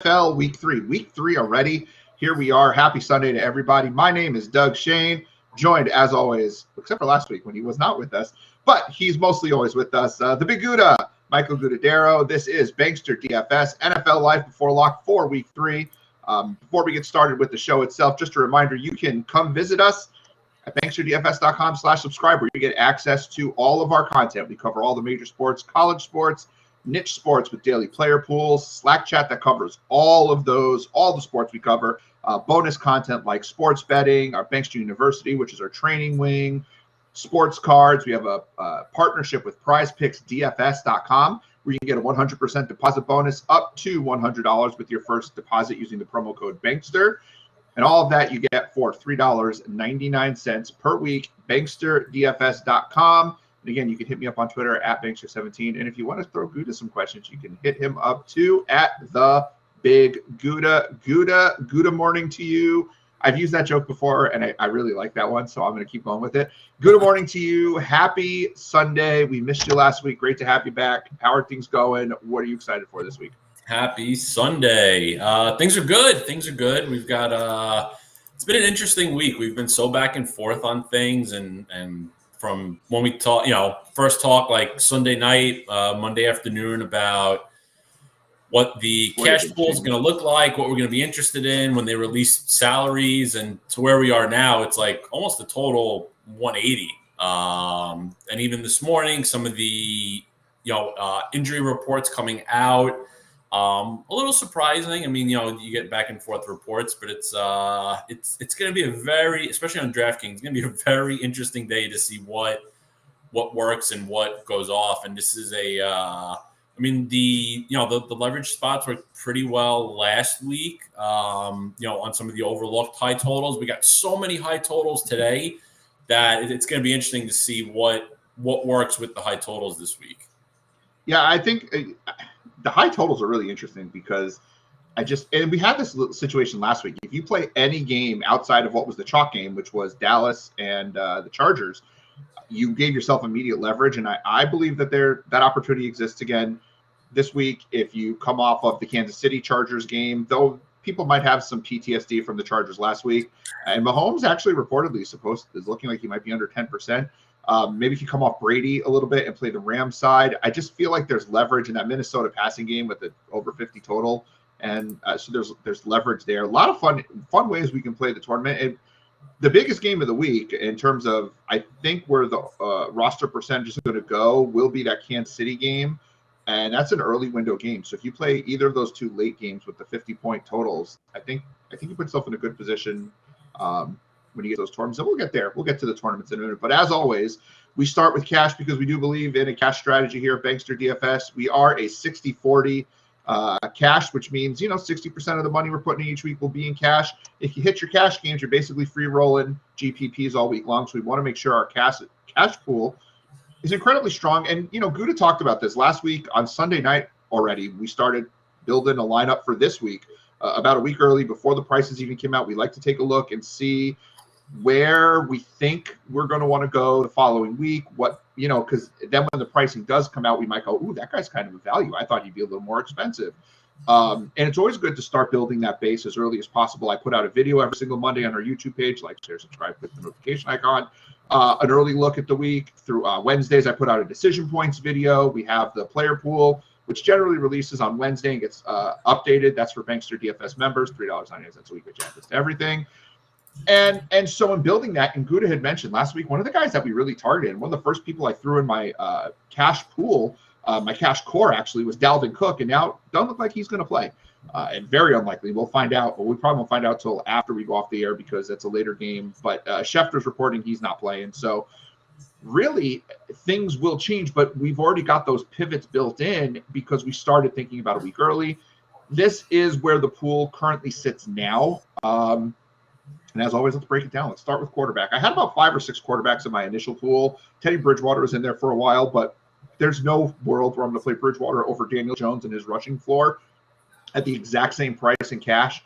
NFL Week 3. Week 3 already. Here we are. Happy Sunday to everybody. My name is Doug Shane, joined as always, except for last week when he was not with us, but he's mostly always with us. The Big Gouda, Michael Gudadero. This is Bankster DFS, NFL Live Before Lock for Week 3. Before we get started with the show itself, just a reminder, you can come visit us at banksterdfs.com/subscribe, where you get access to all of our content. We cover all the major sports, college sports, niche sports with daily player pools, Slack chat that covers all of those, all the sports we cover, bonus content like sports betting, our Bankster University, which is our training wing, sports cards. We have a partnership with prizepixdfs.com where you can get a 100% deposit bonus up to $100 with your first deposit using the promo code Bankster. And all of that you get for $3.99 per week, banksterdfs.com. And again, you can hit me up on Twitter at Bankster17. And if you want to throw Gouda some questions, you can hit him up too at the Big Gouda. Gouda morning to you. I've used that joke before, and I really like that one, so I'm going to keep going with it. Good morning to you. Happy Sunday. We missed you last week. Great to have you back. How are things going? What are you excited for this week? Happy Sunday. Things are good. We've got it's been an interesting week. We've been so back and forth on things, and from when we first talk like Sunday night, Monday afternoon about what the cash pool is going to look like, what we're going to be interested in when they release salaries, and to where we are now, it's like almost a total 180. And even this morning, some of the injury reports coming out, a little surprising. I mean, you get back and forth reports, but it's going to be a very, especially on DraftKings, it's going to be a very interesting day to see what works and what goes off. And this is the leverage spots were pretty well last week. On some of the overlooked high totals, we got so many high totals today that it's going to be interesting to see what works with the high totals this week. Yeah, I think the high totals are really interesting because and we had this situation last week. If you play any game outside of what was the chalk game, which was Dallas and the Chargers, you gave yourself immediate leverage. And I believe that that opportunity exists again this week. If you come off of the Kansas City Chargers game, though people might have some PTSD from the Chargers last week, and Mahomes actually reportedly is looking like he might be under 10%. Maybe if you come off Brady a little bit and play the Rams side, I just feel like there's leverage in that Minnesota passing game with the over 50 total. And so there's leverage there. A lot of fun ways we can play the tournament. And the biggest game of the week in terms of, I think, where the roster percentage is going to go will be that Kansas City game. And that's an early window game. So if you play either of those two late games with the 50-point totals, I think you put yourself in a good position when you get those tournaments. And we'll get there. We'll get to the tournaments in a minute. But as always, we start with cash because we do believe in a cash strategy here at Bankster DFS. We are a 60-40 cash, which means 60% of the money we're putting in each week will be in cash. If you hit your cash games, you're basically free rolling GPPs all week long. So we want to make sure our cash pool is incredibly strong. And Gouda talked about this last week on Sunday night already. We started building a lineup for this week about a week early before the prices even came out. We like to take a look and see where we think we're going to want to go the following week. Because then when the pricing does come out, we might go, ooh, that guy's kind of a value. I thought he'd be a little more expensive. And it's always good to start building that base as early as possible. I put out a video every single Monday on our YouTube page, like, share, subscribe, click the notification icon. An early look at the week. Through Wednesdays, I put out a decision points video. We have the player pool, which generally releases on Wednesday and gets updated. That's for Bankster DFS members, $3.99 a week, which access to everything. And so in building that, and Gouda had mentioned last week, one of the guys that we really targeted, and one of the first people I threw in my cash pool, my cash core actually, was Dalvin Cook, and now don't look like he's going to play. And very unlikely. We'll find out, but we probably won't find out till after we go off the air because it's a later game. But Shepard's reporting he's not playing. So really things will change, but we've already got those pivots built in because we started thinking about a week early. This is where the pool currently sits now. And as always, let's break it down. Let's start with quarterback. I had about 5 or 6 quarterbacks in my initial pool. Teddy Bridgewater was in there for a while, but there's no world where I'm going to play Bridgewater over Daniel Jones and his rushing floor at the exact same price in cash.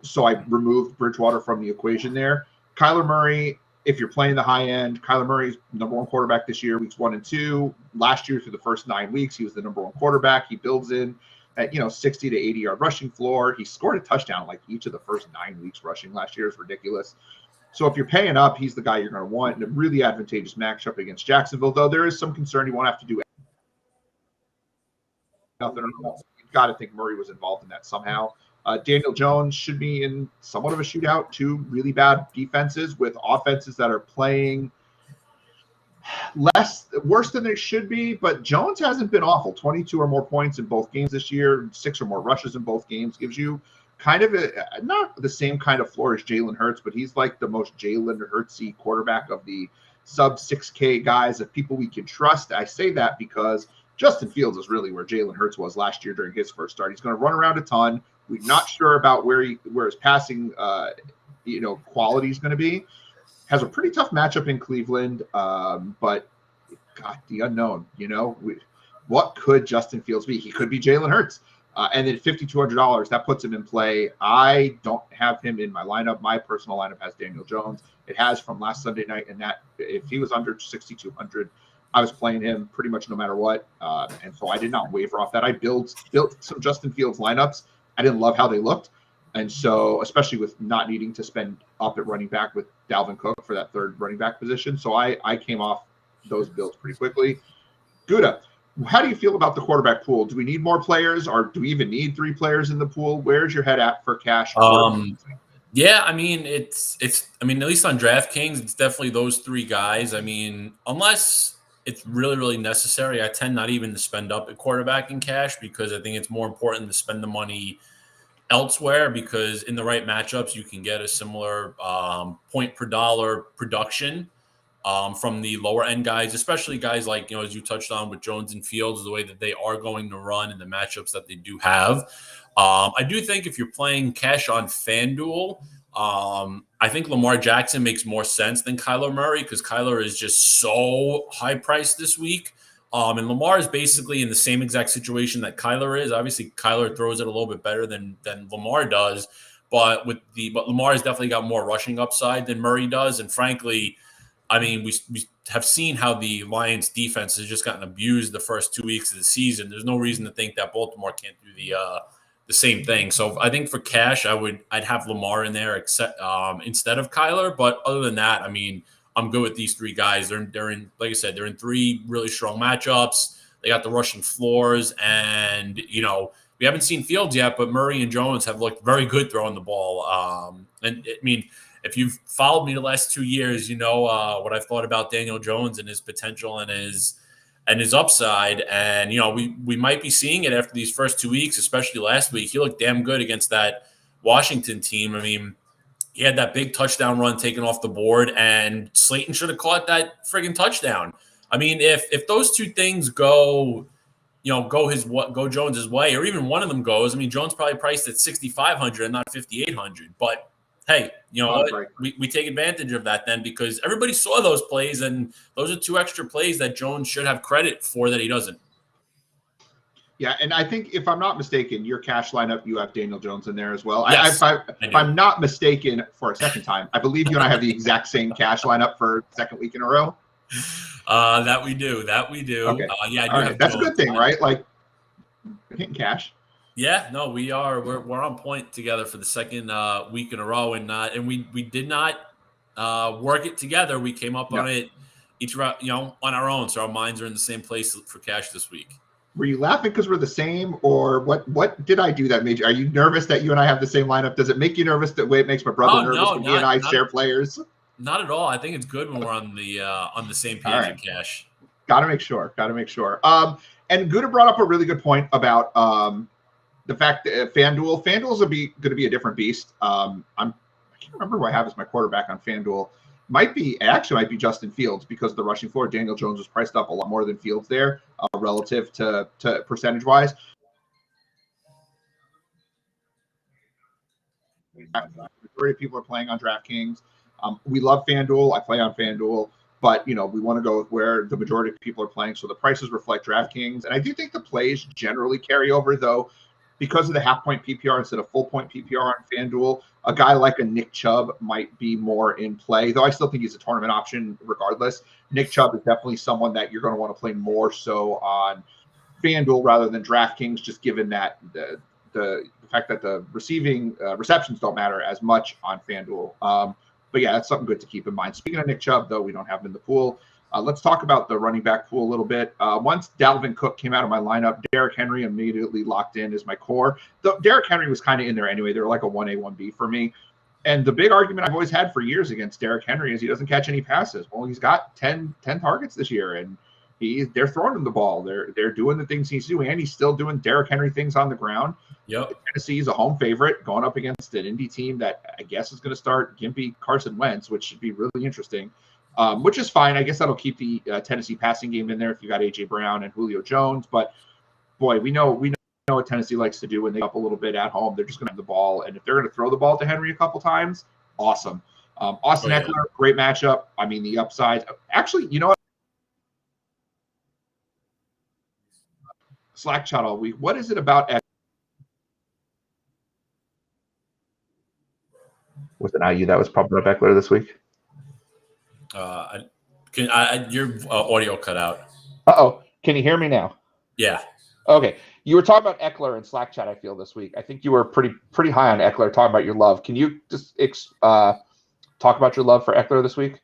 So I removed Bridgewater from the equation there. Kyler Murray, if you're playing the high end, Kyler Murray's number 1 quarterback this year, weeks 1 and 2. Last year, through the first 9 weeks, he was the number 1 quarterback. He builds in at 60 to 80-yard rushing floor. He scored a touchdown like each of the first 9 weeks rushing last year. Is ridiculous. So if you're paying up, he's the guy you're going to want in a really advantageous matchup against Jacksonville, though there is some concern he won't have to do nothing. You've got to think Murray was involved in that somehow. Daniel Jones should be in somewhat of a shootout. 2 really bad defenses with offenses that are playing worse than they should be, but Jones hasn't been awful. 22 or more points in both games this year, 6 or more rushes in both games gives you kind of not the same kind of floor as Jalen Hurts, but he's like the most Jalen Hurtsy quarterback of the sub 6K guys, of people we can trust. I say that because Justin Fields is really where Jalen Hurts was last year during his first start. He's going to run around a ton. We're not sure about where his passing quality is going to be. Has a pretty tough matchup in Cleveland, but God, the unknown. What could Justin Fields be? He could be Jalen Hurts. And then $5,200, that puts him in play. I don't have him in my lineup. My personal lineup has Daniel Jones. It has from last Sunday night, and that if he was under 6,200, I was playing him pretty much no matter what. And so I did not waver off that. I built some Justin Fields lineups. I didn't love how they looked. And so, especially with not needing to spend up at running back with Dalvin Cook for that third running back position. So I came off those builds pretty quickly. Gouda, how do you feel about the quarterback pool? Do we need more players, or do we even need 3 players in the pool? Where's your head at for cash? Yeah, I mean, it's at least on DraftKings, it's definitely those 3 guys. I mean, unless it's really, really necessary, I tend not even to spend up at quarterback in cash, because I think it's more important to spend the money elsewhere, because in the right matchups, you can get a similar point per dollar production from the lower end guys, especially guys like, as you touched on with Jones and Fields, the way that they are going to run and the matchups that they do have. I do think if you're playing cash on FanDuel, I think Lamar Jackson makes more sense than Kyler Murray, because Kyler is just so high priced this week. And Lamar is basically in the same exact situation that Kyler is. Obviously, Kyler throws it a little bit better than Lamar does, but Lamar has definitely got more rushing upside than Murray does. And frankly, I mean, we have seen how the Lions defense has just gotten abused the first 2 weeks of the season. There's no reason to think that Baltimore can't do the same thing. So I think for cash, I'd have Lamar in there instead of Kyler. But other than that, I mean, I'm good with these 3 guys. They're in, like I said, they're in 3 really strong matchups. They got the rushing floors, and we haven't seen Fields yet, but Murray and Jones have looked very good throwing the ball. And I mean, if you've followed me the last 2 years, what I've thought about Daniel Jones and his potential and his upside. And we might be seeing it after these first 2 weeks, especially last week. He looked damn good against that Washington team. I mean, he had that big touchdown run taken off the board, and Slayton should have caught that friggin' touchdown. I mean, if those 2 things go Jones's way, or even one of them goes, I mean, Jones probably priced at 6,500 and not 5,800. But hey, we take advantage of that then, because everybody saw those plays, and those are 2 extra plays that Jones should have credit for that he doesn't. Yeah, and I think, if I'm not mistaken, your cash lineup, you have Daniel Jones in there as well. Yes, if I'm not mistaken, for a second time, I believe you and I have the exact same cash lineup for second week in a row. That we do. Okay. Yeah, right. That's Jones. A good thing, right? Like, we're hitting cash. Yeah, no, we are. We're on point together for the second week in a row, and we did not work it together. We came up on it each on our own, so our minds are in the same place for cash this week. Were you laughing because we're the same, or what did I do that made you? Are you nervous that you and I have the same lineup? Does it make you nervous the way it makes my brother nervous when he and I share players? Not at all. I think it's good when we're on the same page in cash. Got to make sure. And Gouda brought up a really good point about the fact that FanDuel is going to be a different beast. I can't remember who I have as my quarterback on FanDuel. Might be Justin Fields, because of the rushing floor. Daniel Jones was priced up a lot more than Fields there relative to percentage wise. Majority of people are playing on DraftKings. We love FanDuel. I play on FanDuel, but we want to go with where the majority of people are playing, so the prices reflect DraftKings. And I do think the plays generally carry over, though, because of the half-point PPR instead of full-point PPR on FanDuel. A guy like a Nick Chubb might be more in play, though I still think he's a tournament option regardless. Nick Chubb is definitely someone that you're going to want to play more so on FanDuel rather than DraftKings, just given that the fact that the receiving receptions don't matter as much on FanDuel. But yeah, that's something good to keep in mind. Speaking of Nick Chubb, though, we don't have him in the pool. Let's talk about the running back pool a little bit. Once Dalvin Cook came out of my lineup, Derrick Henry immediately locked in as my core. Derrick Henry was kind of in there anyway. They were like a 1A, 1B for me. And the big argument I've always had for years against Derrick Henry is he doesn't catch any passes. Well, he's got 10 targets this year, and they're throwing him the ball. They're doing the things he's doing, and he's still doing Derrick Henry things on the ground. Yep. Tennessee is a home favorite going up against an Indy team that I guess is going to start gimpy Carson Wentz, which should be really interesting, which is fine. I guess that'll keep the Tennessee passing game in there if you got A.J. Brown and Julio Jones. But, boy, we know what Tennessee likes to do when they up a little bit at home. They're just going to have the ball, and if they're going to throw the ball to Henry a couple times, awesome. Austin Eckler, great matchup. I mean, the upside. Actually, you know what? Slack chat all week. What is it about Eckler? Was it not you that was pumping up Eckler this week? Your audio cut out. Uh-oh. Can you hear me now? Yeah. Okay. You were talking about Eckler in Slack chat, I feel, this week. I think you were pretty high on Eckler, talking about your love. Can you just talk about your love for Eckler this week?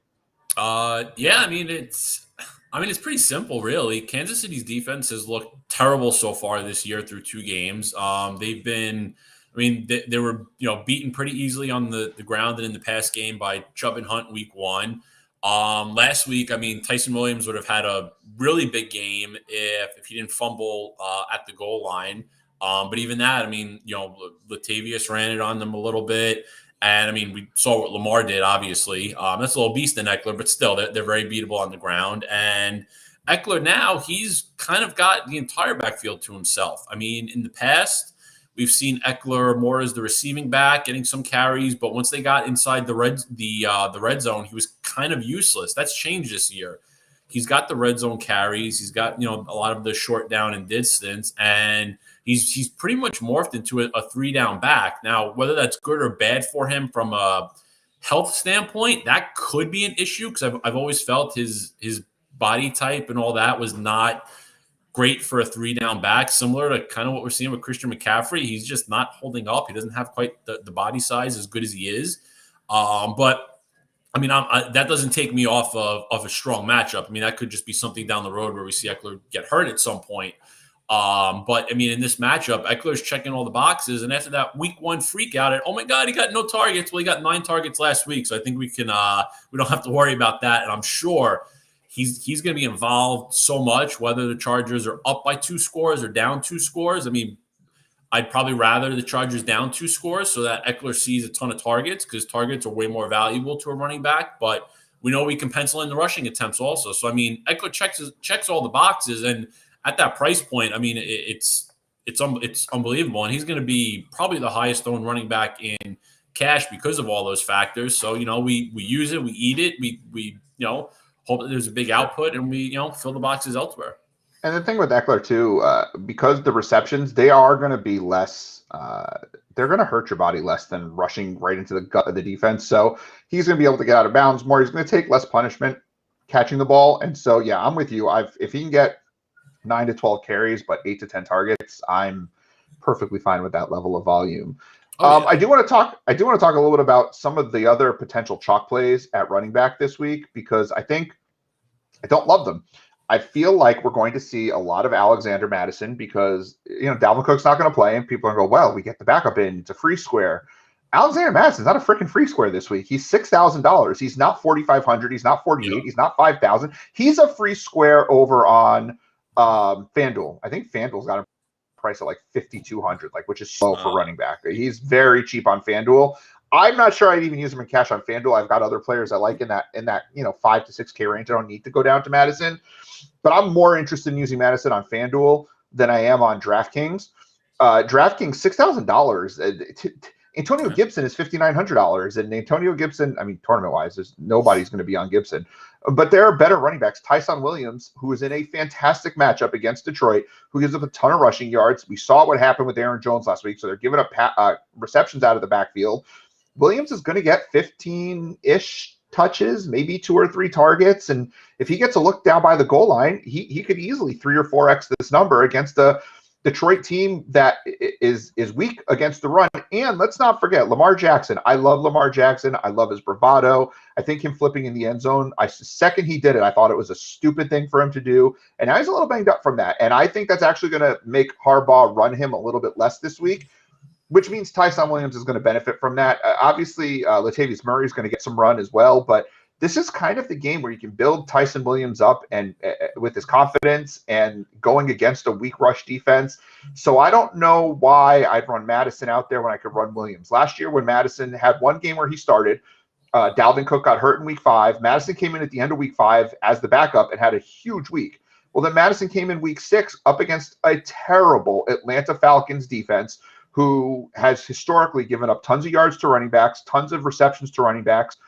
Yeah, I mean, it's pretty simple, really. Kansas City's defense has looked terrible so far this year through 2 games. They've been – they were, beaten pretty easily on the ground and in the pass game by Chubb and Hunt week 1. Last week, Tyson Williams would have had a really big game if he didn't fumble at the goal line. But even that, Latavius ran it on them a little bit. And, we saw what Lamar did, obviously. That's a little beast in Eckler, but still, they're very beatable on the ground. And Eckler now, he's kind of got the entire backfield to himself. In the past, we've seen Eckler more as the receiving back, getting some carries, but once they got inside the red zone, he was kind of useless. That's changed this year. He's got the red zone carries. He's got a lot of the short down and distance, and he's pretty much morphed into a 3-down back. Now, whether that's good or bad for him from a health standpoint, that could be an issue because I've always felt his body type and all that was not great for a 3-down back, similar to kind of what we're seeing with Christian McCaffrey. He's just not holding up. He doesn't have quite the body size as good as he is. But that doesn't take me off of a strong matchup. That could just be something down the road where we see Eckler get hurt at some point. But in this matchup, Eckler's checking all the boxes. And after that week 1 freak out at, oh my God, he got no targets. Well, he got 9 targets last week. So I think we don't have to worry about that. And I'm sure he's going to be involved so much, whether the Chargers are up by 2 scores or down 2 scores. I'd probably rather the Chargers down 2 scores so that Eckler sees a ton of targets because targets are way more valuable to a running back. But we know we can pencil in the rushing attempts also. So, Eckler checks all the boxes. And at that price point, it's unbelievable. And he's going to be probably the highest owned running back in cash because of all those factors. So, we use it, we eat it, we hope that there's a big output, and we, fill the boxes elsewhere. And the thing with Eckler too, because the receptions, they are going to be less. They're going to hurt your body less than rushing right into the gut of the defense. So he's going to be able to get out of bounds more. He's going to take less punishment catching the ball. And so, yeah, I'm with you. If he can get 9 to 12 carries, but 8 to 10 targets, I'm perfectly fine with that level of volume. Oh, yeah. I do want to talk a little bit about some of the other potential chalk plays at running back this week because I don't love them. I feel like we're going to see a lot of Alexander Madison because Dalvin Cook's not going to play, and people are going to go, well, we get the backup in. It's a free square. Alexander Madison's not a freaking free square this week. He's $6,000. He's not $4,500. He's not $48,000. Yeah. He's not $5,000. He's a free square over on FanDuel. I think FanDuel's got him priced at like $5,200, which is low for running back. He's very cheap on FanDuel. I'm not sure I'd even use him in cash on FanDuel. I've got other players I like in that 5 to 6K range. I don't need to go down to Madison, but I'm more interested in using Madison on FanDuel than I am on DraftKings. DraftKings $6,000. Antonio Gibson is $5,900, and Antonio Gibson, tournament-wise, nobody's going to be on Gibson. But there are better running backs. Tyson Williams, who is in a fantastic matchup against Detroit, who gives up a ton of rushing yards. We saw what happened with Aaron Jones last week, so they're giving up receptions out of the backfield. Williams is going to get 15-ish touches, maybe 2 or 3 targets. And if he gets a look down by the goal line, he could easily 3 or 4x this number against a Detroit team that is weak against the run. And let's not forget Lamar Jackson. I love Lamar Jackson. I love his bravado. I think him flipping in the end zone, the second he did it, I thought it was a stupid thing for him to do. And now he's a little banged up from that. And I think that's actually going to make Harbaugh run him a little bit less this week, which means Tyson Williams is going to benefit from that. Obviously, Latavius Murray is going to get some run as well, but this is kind of the game where you can build Tyson Williams up and with his confidence and going against a weak rush defense. So I don't know why I'd run Madison out there when I could run Williams. Last year when Madison had one game where he started, Dalvin Cook got hurt in week 5. Madison came in at the end of week 5 as the backup and had a huge week. Well, then Madison came in week 6 up against a terrible Atlanta Falcons defense who has historically given up tons of yards to running backs, tons of receptions to running backs.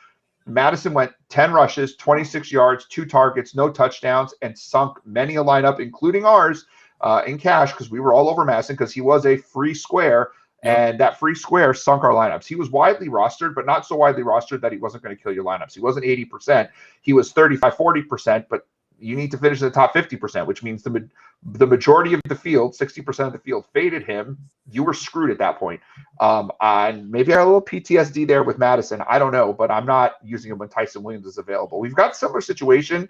Madison went 10 rushes, 26 yards, 2 targets, no touchdowns, and sunk many a lineup, including ours, in cash because we were all over Madison because he was a free square, and that free square sunk our lineups. He was widely rostered, but not so widely rostered that he wasn't going to kill your lineups. He wasn't 80%. He was 35, 40%, but you need to finish in the top 50%, which means the majority of the field, 60% of the field, faded him. You were screwed at that point. And maybe I had a little PTSD there with Madison. I don't know, but I'm not using him when Tyson Williams is available. We've got a similar situation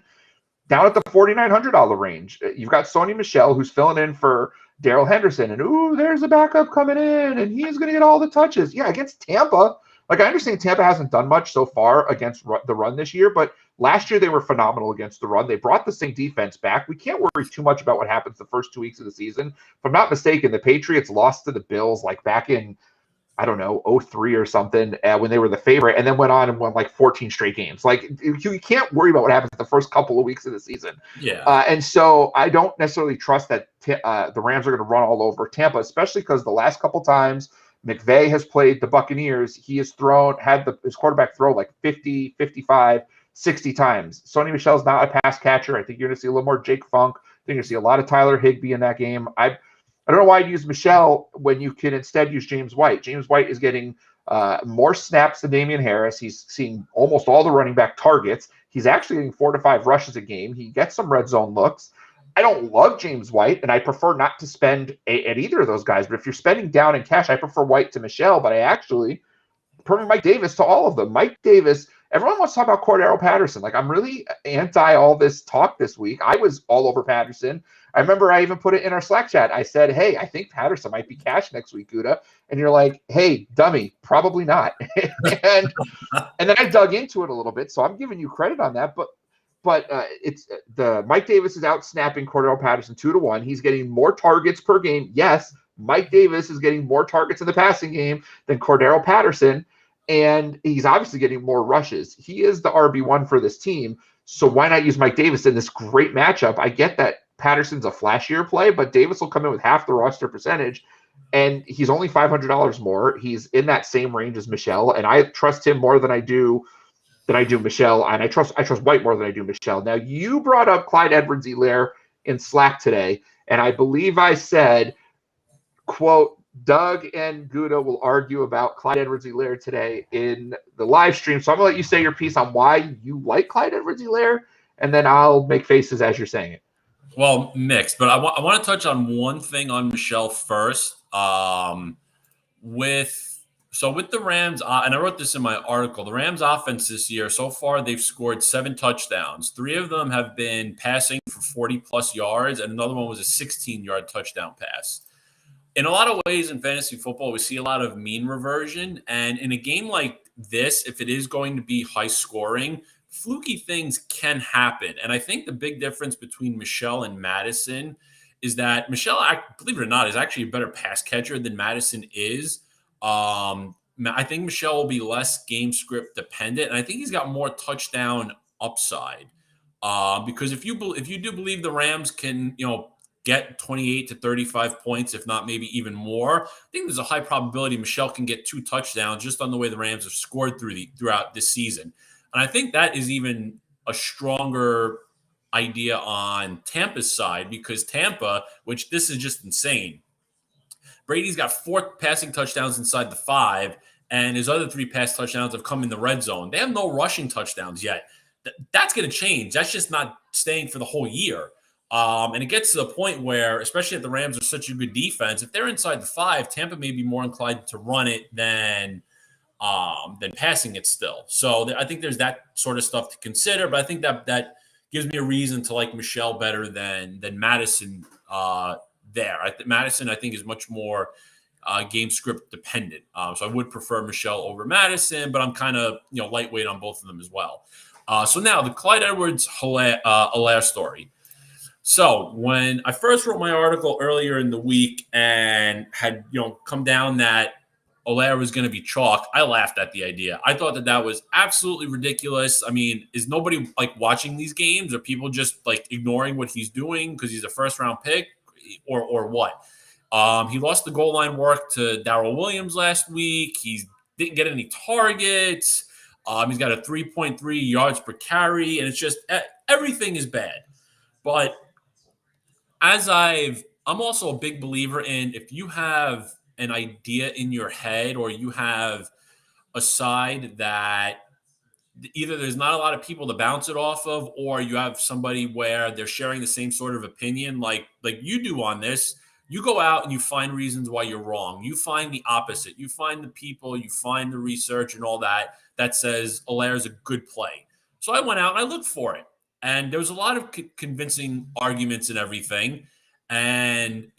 down at the $4,900 range. You've got Sony Michel, who's filling in for Darrell Henderson. And, ooh, there's a backup coming in, and he's going to get all the touches. Yeah, against Tampa. Like, I understand Tampa hasn't done much so far against the run this year, but last year they were phenomenal against the run. They brought the same defense back. We can't worry too much about what happens the first 2 weeks of the season. If I'm not mistaken, the Patriots lost to the Bills like back in, I don't know, 03 or something when they were the favorite, and then went on and won like 14 straight games. Like, you can't worry about what happens the first couple of weeks of the season. Yeah. And so I don't necessarily trust that the Rams are going to run all over Tampa, especially because the last couple times McVay has played the Buccaneers, he has had his quarterback throw like 50, 55, 60 times. Sony Michel's not a pass catcher. I think you're going to see a little more Jake Funk. I think you're going to see a lot of Tyler Higbee in that game. I don't know why I'd use Michel when you can instead use James White. James White is getting more snaps than Damian Harris. He's seeing almost all the running back targets. He's actually getting 4 to 5 rushes a game. He gets some red zone looks. I don't love James White, and I prefer not to spend at either of those guys. But if you're spending down in cash, I prefer White to Michel, but I actually prefer Mike Davis to all of them. Mike Davis, everyone wants to talk about Cordero Patterson. Like, I'm really anti all this talk this week. I was all over Patterson. I remember I even put it in our Slack chat. I said, hey, I think Patterson might be cash next week, Gouda. And you're like, hey, dummy, probably not. and then I dug into it a little bit, so I'm giving you credit on that. But it's the Mike Davis is out snapping Cordero Patterson 2-1. He's getting more targets per game. Yes, Mike Davis is getting more targets in the passing game than Cordero Patterson, and he's obviously getting more rushes. He is the RB1 for this team, so why not use Mike Davis in this great matchup? I get that Patterson's a flashier play, but Davis will come in with half the roster percentage, and he's only $500 more. He's in that same range as Michel, and I trust him more than I do Michel, and I trust White more than I do Michel. Now, you brought up Clyde Edwards-Helaire in Slack today, and I believe I said, quote, Doug and Gouda will argue about Clyde Edwards-Helaire today in the live stream. So I'm going to let you say your piece on why you like Clyde Edwards-Helaire, and then I'll make faces as you're saying it. Well, mixed, but I want to touch on one thing on Michel first. With the Rams, and I wrote this in my article, the Rams offense this year, so far they've scored 7 touchdowns. 3 of them have been passing for 40-plus yards, and another one was a 16-yard touchdown pass. In a lot of ways in fantasy football, we see a lot of mean reversion, and in a game like this, if it is going to be high scoring, fluky things can happen. And I think the big difference between Michel and Madison is that Michel, believe it or not, is actually a better pass catcher than Madison is. I think Michel will be less game script dependent, and I think he's got more touchdown upside. Because if you do believe the Rams can, get 28 to 35 points, if not maybe even more, I think there's a high probability Michel can get 2 touchdowns just on the way the Rams have scored throughout this season. And I think that is even a stronger idea on Tampa's side, because Tampa, which this is just insane, Brady's got 4 passing touchdowns inside the 5, and his other 3 pass touchdowns have come in the red zone. They have no rushing touchdowns yet. That's going to change. That's just not staying for the whole year. And it gets to the point where, especially if the Rams are such a good defense, if they're inside the 5, Tampa may be more inclined to run it than passing it still. So I think there's that sort of stuff to consider. But I think that gives me a reason to like Michel better than Madison there. Madison, I think, is much more game script dependent. So I would prefer Michel over Madison, but I'm kind of lightweight on both of them as well. So now the Clyde Edwards-Helaire story. So when I first wrote my article earlier in the week and had come down that Helaire was going to be chalk, I laughed at the idea. I thought that was absolutely ridiculous. I mean, is nobody like watching these games? Are people just like ignoring what he's doing because he's a first-round pick, or what? He lost the goal line work to Darrell Williams last week. He didn't get any targets. He's got a 3.3 yards per carry, and it's just everything is bad. But I'm also a big believer in, if you have an idea in your head or you have a side that either there's not a lot of people to bounce it off of, or you have somebody where they're sharing the same sort of opinion like you do on this, you go out and you find reasons why you're wrong. You find the opposite. You find the people, you find the research and all that says Helaire is a good play. So I went out and I looked for it. And there was a lot of convincing arguments and everything. And,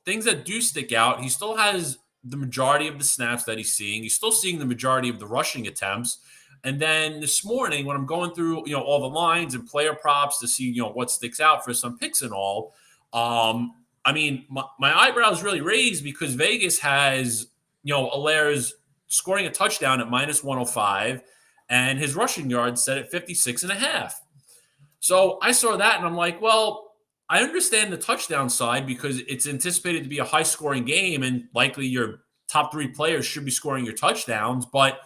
things that do stick out, he still has the majority of the snaps that he's seeing. He's still seeing the majority of the rushing attempts. And then this morning, when I'm going through, all the lines and player props to see, what sticks out for some picks and all, I mean, my eyebrows really raised because Vegas has, Helaire's scoring a touchdown at -105 and his rushing yards set at 56.5. So I saw that and I'm like, well, I understand the touchdown side because it's anticipated to be a high-scoring game and likely your top 3 players should be scoring your touchdowns. But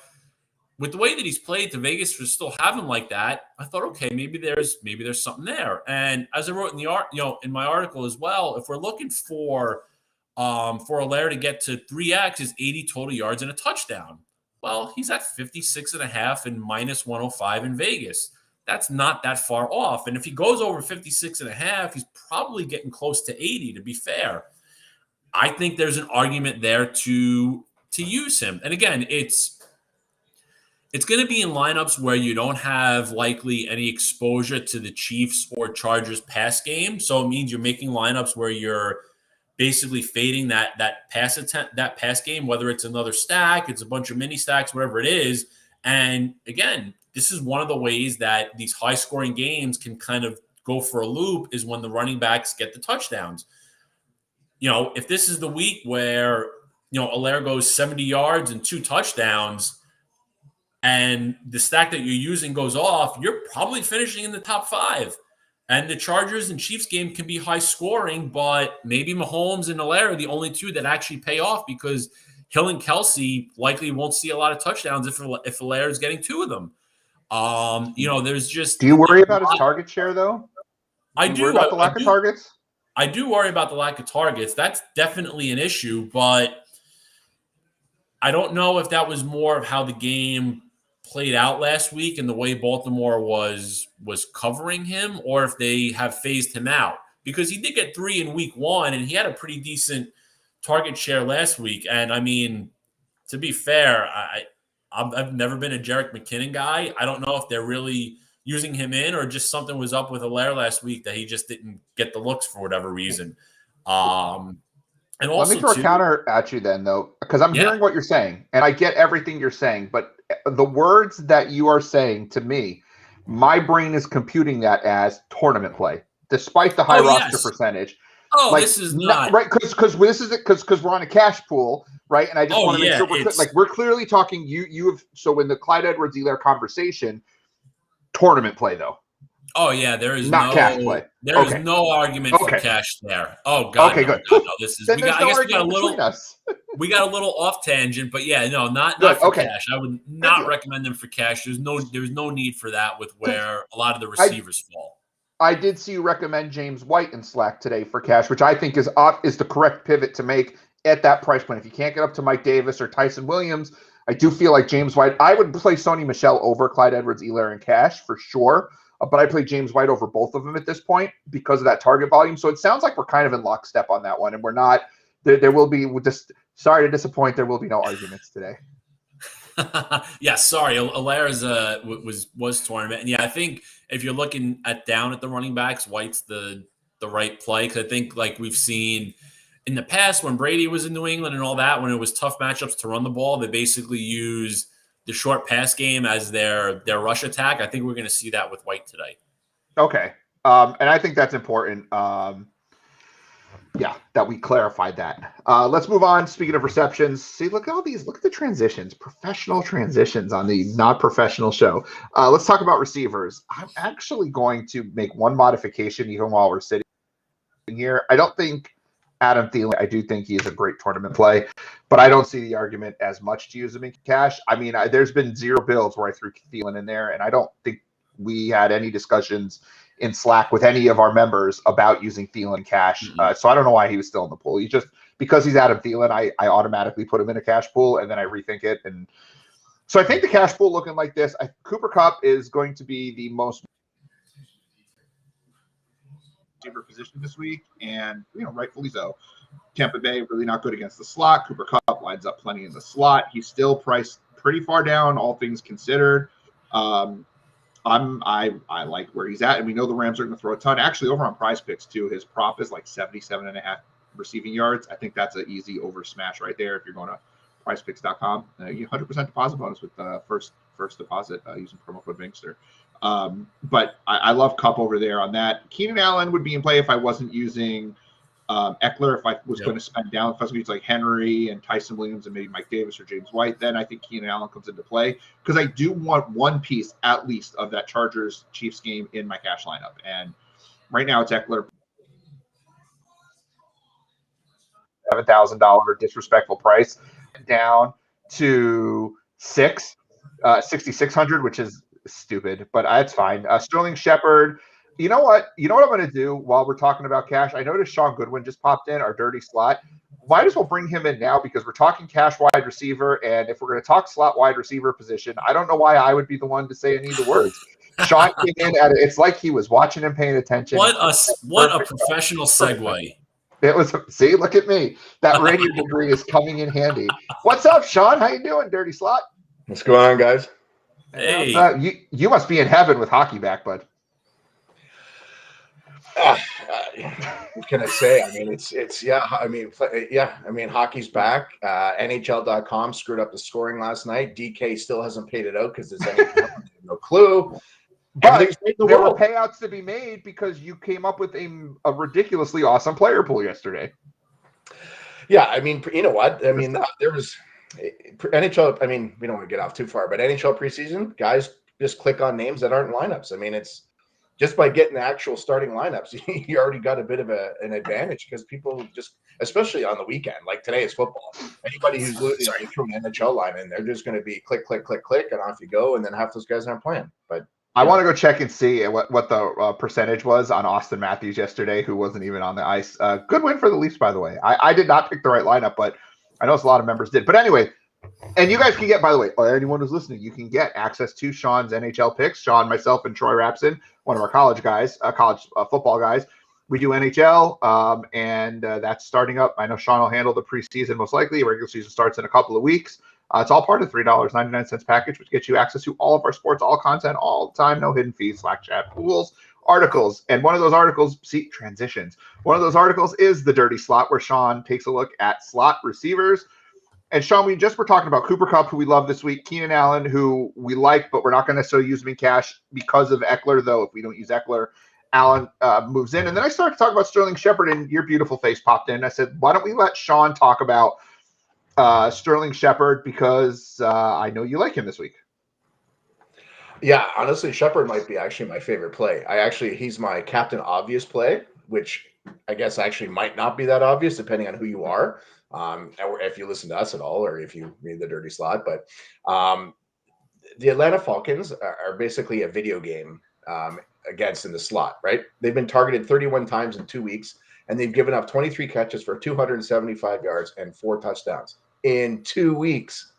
with the way that he's played, to Vegas to still have him like that, I thought, okay, maybe there's something there. And as I wrote in in my article as well, if we're looking for Helaire to get to 3x is 80 total yards and a touchdown. Well, he's at 56.5 and -105 in Vegas. That's not that far off. And if he goes over 56.5, he's probably getting close to 80, to be fair. I think there's an argument there to use him. And again, it's going to be in lineups where you don't have likely any exposure to the Chiefs or Chargers pass game. So it means you're making lineups where you're basically fading that pass game, whether it's another stack, it's a bunch of mini stacks, whatever it is. And again, this is one of the ways that these high-scoring games can kind of go for a loop is when the running backs get the touchdowns. If this is the week where, Helaire goes 70 yards and 2 touchdowns and the stack that you're using goes off, you're probably finishing in the top 5. And the Chargers and Chiefs game can be high-scoring, but maybe Mahomes and Helaire are the only 2 that actually pay off because Hill and Kelsey likely won't see a lot of touchdowns if Helaire is getting 2 of them. There's just. Do you worry about his target share though? I do. Worry about the lack of targets? I do worry about the lack of targets. That's definitely an issue, but I don't know if that was more of how the game played out last week and the way Baltimore was covering him, or if they have phased him out, because he did get 3 in week 1 and he had a pretty decent target share last week. And I mean, to be fair, I've never been a Jerick McKinnon guy. I don't know if they're really using him in or just something was up with Helaire last week that he just didn't get the looks for whatever reason. And also, let me throw a counter at you then, though, because I'm hearing what you're saying, and I get everything you're saying, but the words that you are saying to me, my brain is computing that as tournament play, despite the high roster percentage. Oh, this is not right because we're on a cash pool, right? And I just want to make sure we're clearly talking. You have so in the Clyde Edwards-Helaire conversation, tournament play though. Oh yeah, there is not cash play. There is no argument for cash there. Oh god, okay, good. No, this is. We got a little off tangent, but yeah, no, not for cash. I would not recommend them for cash. There's no need for that with where a lot of the receivers fall. I did see you recommend James White in Slack today for cash, which I think is the correct pivot to make at that price point. If you can't get up to Mike Davis or Tyson Williams, I do feel like James White. I would play Sony Michel over Clyde Edwards-Helaire and Cash for sure. But I play James White over both of them at this point because of that target volume. So it sounds like we're kind of in lockstep on that one. And we're not, there will be, just sorry to disappoint, there will be no arguments today. Yeah, sorry. Alaire's was tournament. And yeah, I think if you're looking down at the running backs, White's the right play. Because I think like we've seen in the past when Brady was in New England and all that, when it was tough matchups to run the ball, they basically use the short pass game as their rush attack. I think we're going to see that with White today. Okay. And I think that's important. Yeah, that we clarified that. Let's move on. Speaking of receptions, see, look at all these. Look at the transitions, professional transitions on the not professional show. Let's talk about receivers. I'm actually going to make one modification even while we're sitting here. I don't think Adam Thielen, I do think he is a great tournament play, but I don't see the argument as much to use him in cash. I mean, there's been 0 builds where I threw Thielen in there, and I don't think we had any discussions in Slack with any of our members about using Thielen cash. So I don't know why he was still in the pool. He just, because he's Adam Thielen, I automatically put him in a cash pool, and then I rethink it. And so I think the cash pool looking like this, Cooper Kupp is going to be the most position this week, and rightfully so. Tampa Bay really not good against the slot. Cooper Kupp lines up plenty in the slot. He's still priced pretty far down, all things considered. I like where he's at, and we know the Rams are going to throw a ton. Actually, over on Prize Picks too, his prop is like 77.5 receiving yards. I think that's an easy over smash right there. If you're going to PrizePicks.com, you 100% deposit bonus with first deposit using promo code Bankster. But I love Kupp over there on that. Keenan Allen would be in play if I wasn't using Eckler. If I was going to spend down, if I was going to use like Henry and Tyson Williams and maybe Mike Davis or James White, then I think Keenan Allen comes into play because I do want one piece at least of that Chargers-Chiefs game in my cash lineup. And right now it's Eckler. $7,000 disrespectful price down to 6,600, which is stupid, but that's fine. Sterling Shepard. You know what I'm going to do while we're talking about cash? I noticed Sean Goodwin just popped in, our dirty slot. Might as well bring him in now because we're talking cash wide receiver, and if we're going to talk slot wide receiver position, I don't know why I would be the one to say any of the words. Sean came in it's like he was watching and paying attention. What a professional segue. It was, see, look at me. That radio degree is coming in handy. What's up, Sean? How you doing, dirty slot? What's going on, guys? Hey, you must be in heaven with hockey back, bud. What can I say? I mean, it's yeah. I mean, hockey's back. NHL.com screwed up the scoring last night. DK still hasn't paid it out because there's no clue. But there were payouts to be made because you came up with a ridiculously awesome player pool yesterday. Yeah, I mean, you know what? I mean, there was NHL. I mean, we don't want to get off too far, but NHL preseason guys just click on names that aren't lineups. I mean, it's just by getting the actual starting lineups, you already got a bit of an advantage because people just, especially on the weekend, like today is football. Anybody who's losing from an NHL line in, they're just going to be click, click, click, click, and off you go. And then half those guys aren't playing. But I want to go check and see what the percentage was on Austin Matthews yesterday, who wasn't even on the ice. Good win for the Leafs, by the way. I did not pick the right lineup, but I know a lot of members did. But anyway, and you guys can get, by the way, or anyone who's listening, you can get access to Sean's NHL picks. Sean, myself, and Troy Rapson, one of our college football guys. We do NHL, and that's starting up. I know Sean will handle the preseason most likely. Regular season starts in a couple of weeks. It's all part of the $3.99 package, which gets you access to all of our sports, all content, all the time, no hidden fees, Slack chat, pools, articles. And one of those articles, transitions. One of those articles is the Dirty Slot, where Sean takes a look at slot receivers. And Sean, we just were talking about Cooper Kupp, who we love this week, Keenan Allen, who we like, but we're not going to necessarily use him in cash because of Eckler, though. If we don't use Eckler, Allen moves in. And then I started to talk about Sterling Shepard, and your beautiful face popped in. I said, why don't we let Sean talk about Sterling Shepard, because I know you like him this week. Yeah, honestly, Shepard might be actually my favorite play. He's my Captain Obvious play, which I guess actually might not be that obvious depending on who you are. Or if you listen to us at all, or if you read the Dirty Slot. But the Atlanta Falcons are basically a video game against in the slot, right? They've been targeted 31 times in 2 weeks. and they've given up 23 catches for 275 yards and 4 touchdowns in 2 weeks.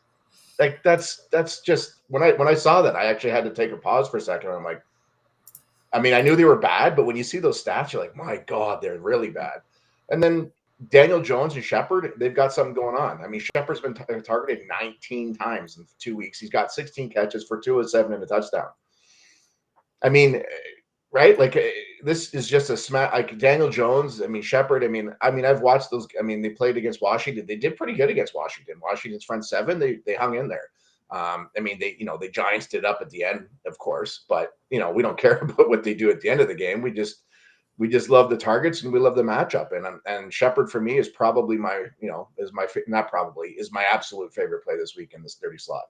Like that's just when I saw that, I actually had to take a pause for a second. I'm like, I mean, I knew they were bad, but when you see those stats, you're like, my God, they're really bad. And then Daniel Jones and Shepard, they've got something going on. I mean, Shepard's been targeted 19 times in 2 weeks. He's got 16 catches for 207 and a touchdown. I mean, right? Like this is just a smack. Like Daniel Jones, I mean, Shepard. I mean, I've watched those. I mean, they played against Washington. They did pretty good against Washington. Washington's front seven, they hung in there. I mean, the Giants did up at the end, of course, but we don't care about what they do at the end of the game. We just love the targets and we love the matchup. And Shepard for me is probably my is my absolute favorite play this week in this 30 slot.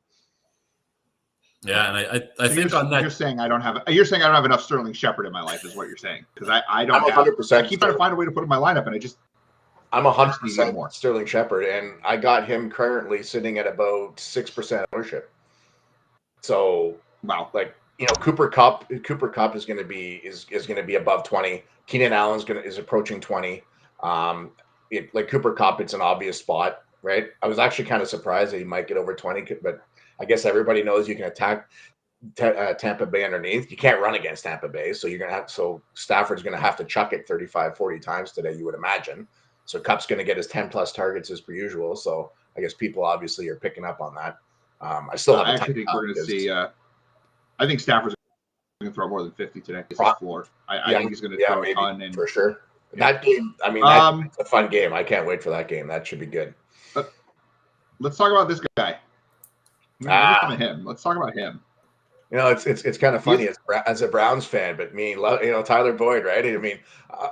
Yeah, and I think on that you're saying I don't have enough Sterling Shepard in my life is what you're saying, because I don't. I'm 100%. I keep trying to find a way to put him in my lineup, and I'm 100% more Sterling Shepard, and I got him currently sitting at about 6% ownership. So wow, like Cooper Kupp is going to be above 20. Keenan Allen is approaching 20. Like Cooper Kupp, it's an obvious spot, right? I was actually kind of surprised that he might get over 20, but I guess everybody knows you can attack Tampa Bay underneath. You can't run against Tampa Bay, so Stafford's going to have to chuck it 35, 40 times today, you would imagine. So Kupp's going to get his 10 plus targets as per usual. So I guess people obviously are picking up on that. I actually think we're going to see. I think Stafford's going to throw more than 50 today. It's his floor. I think he's going to throw a ton. And for sure. That game, I mean, it's a fun game. I can't wait for that game. That should be good. Let's talk about this guy. Let's talk about him. It's kind of funny as a Browns fan, but me, Tyler Boyd, right? I mean,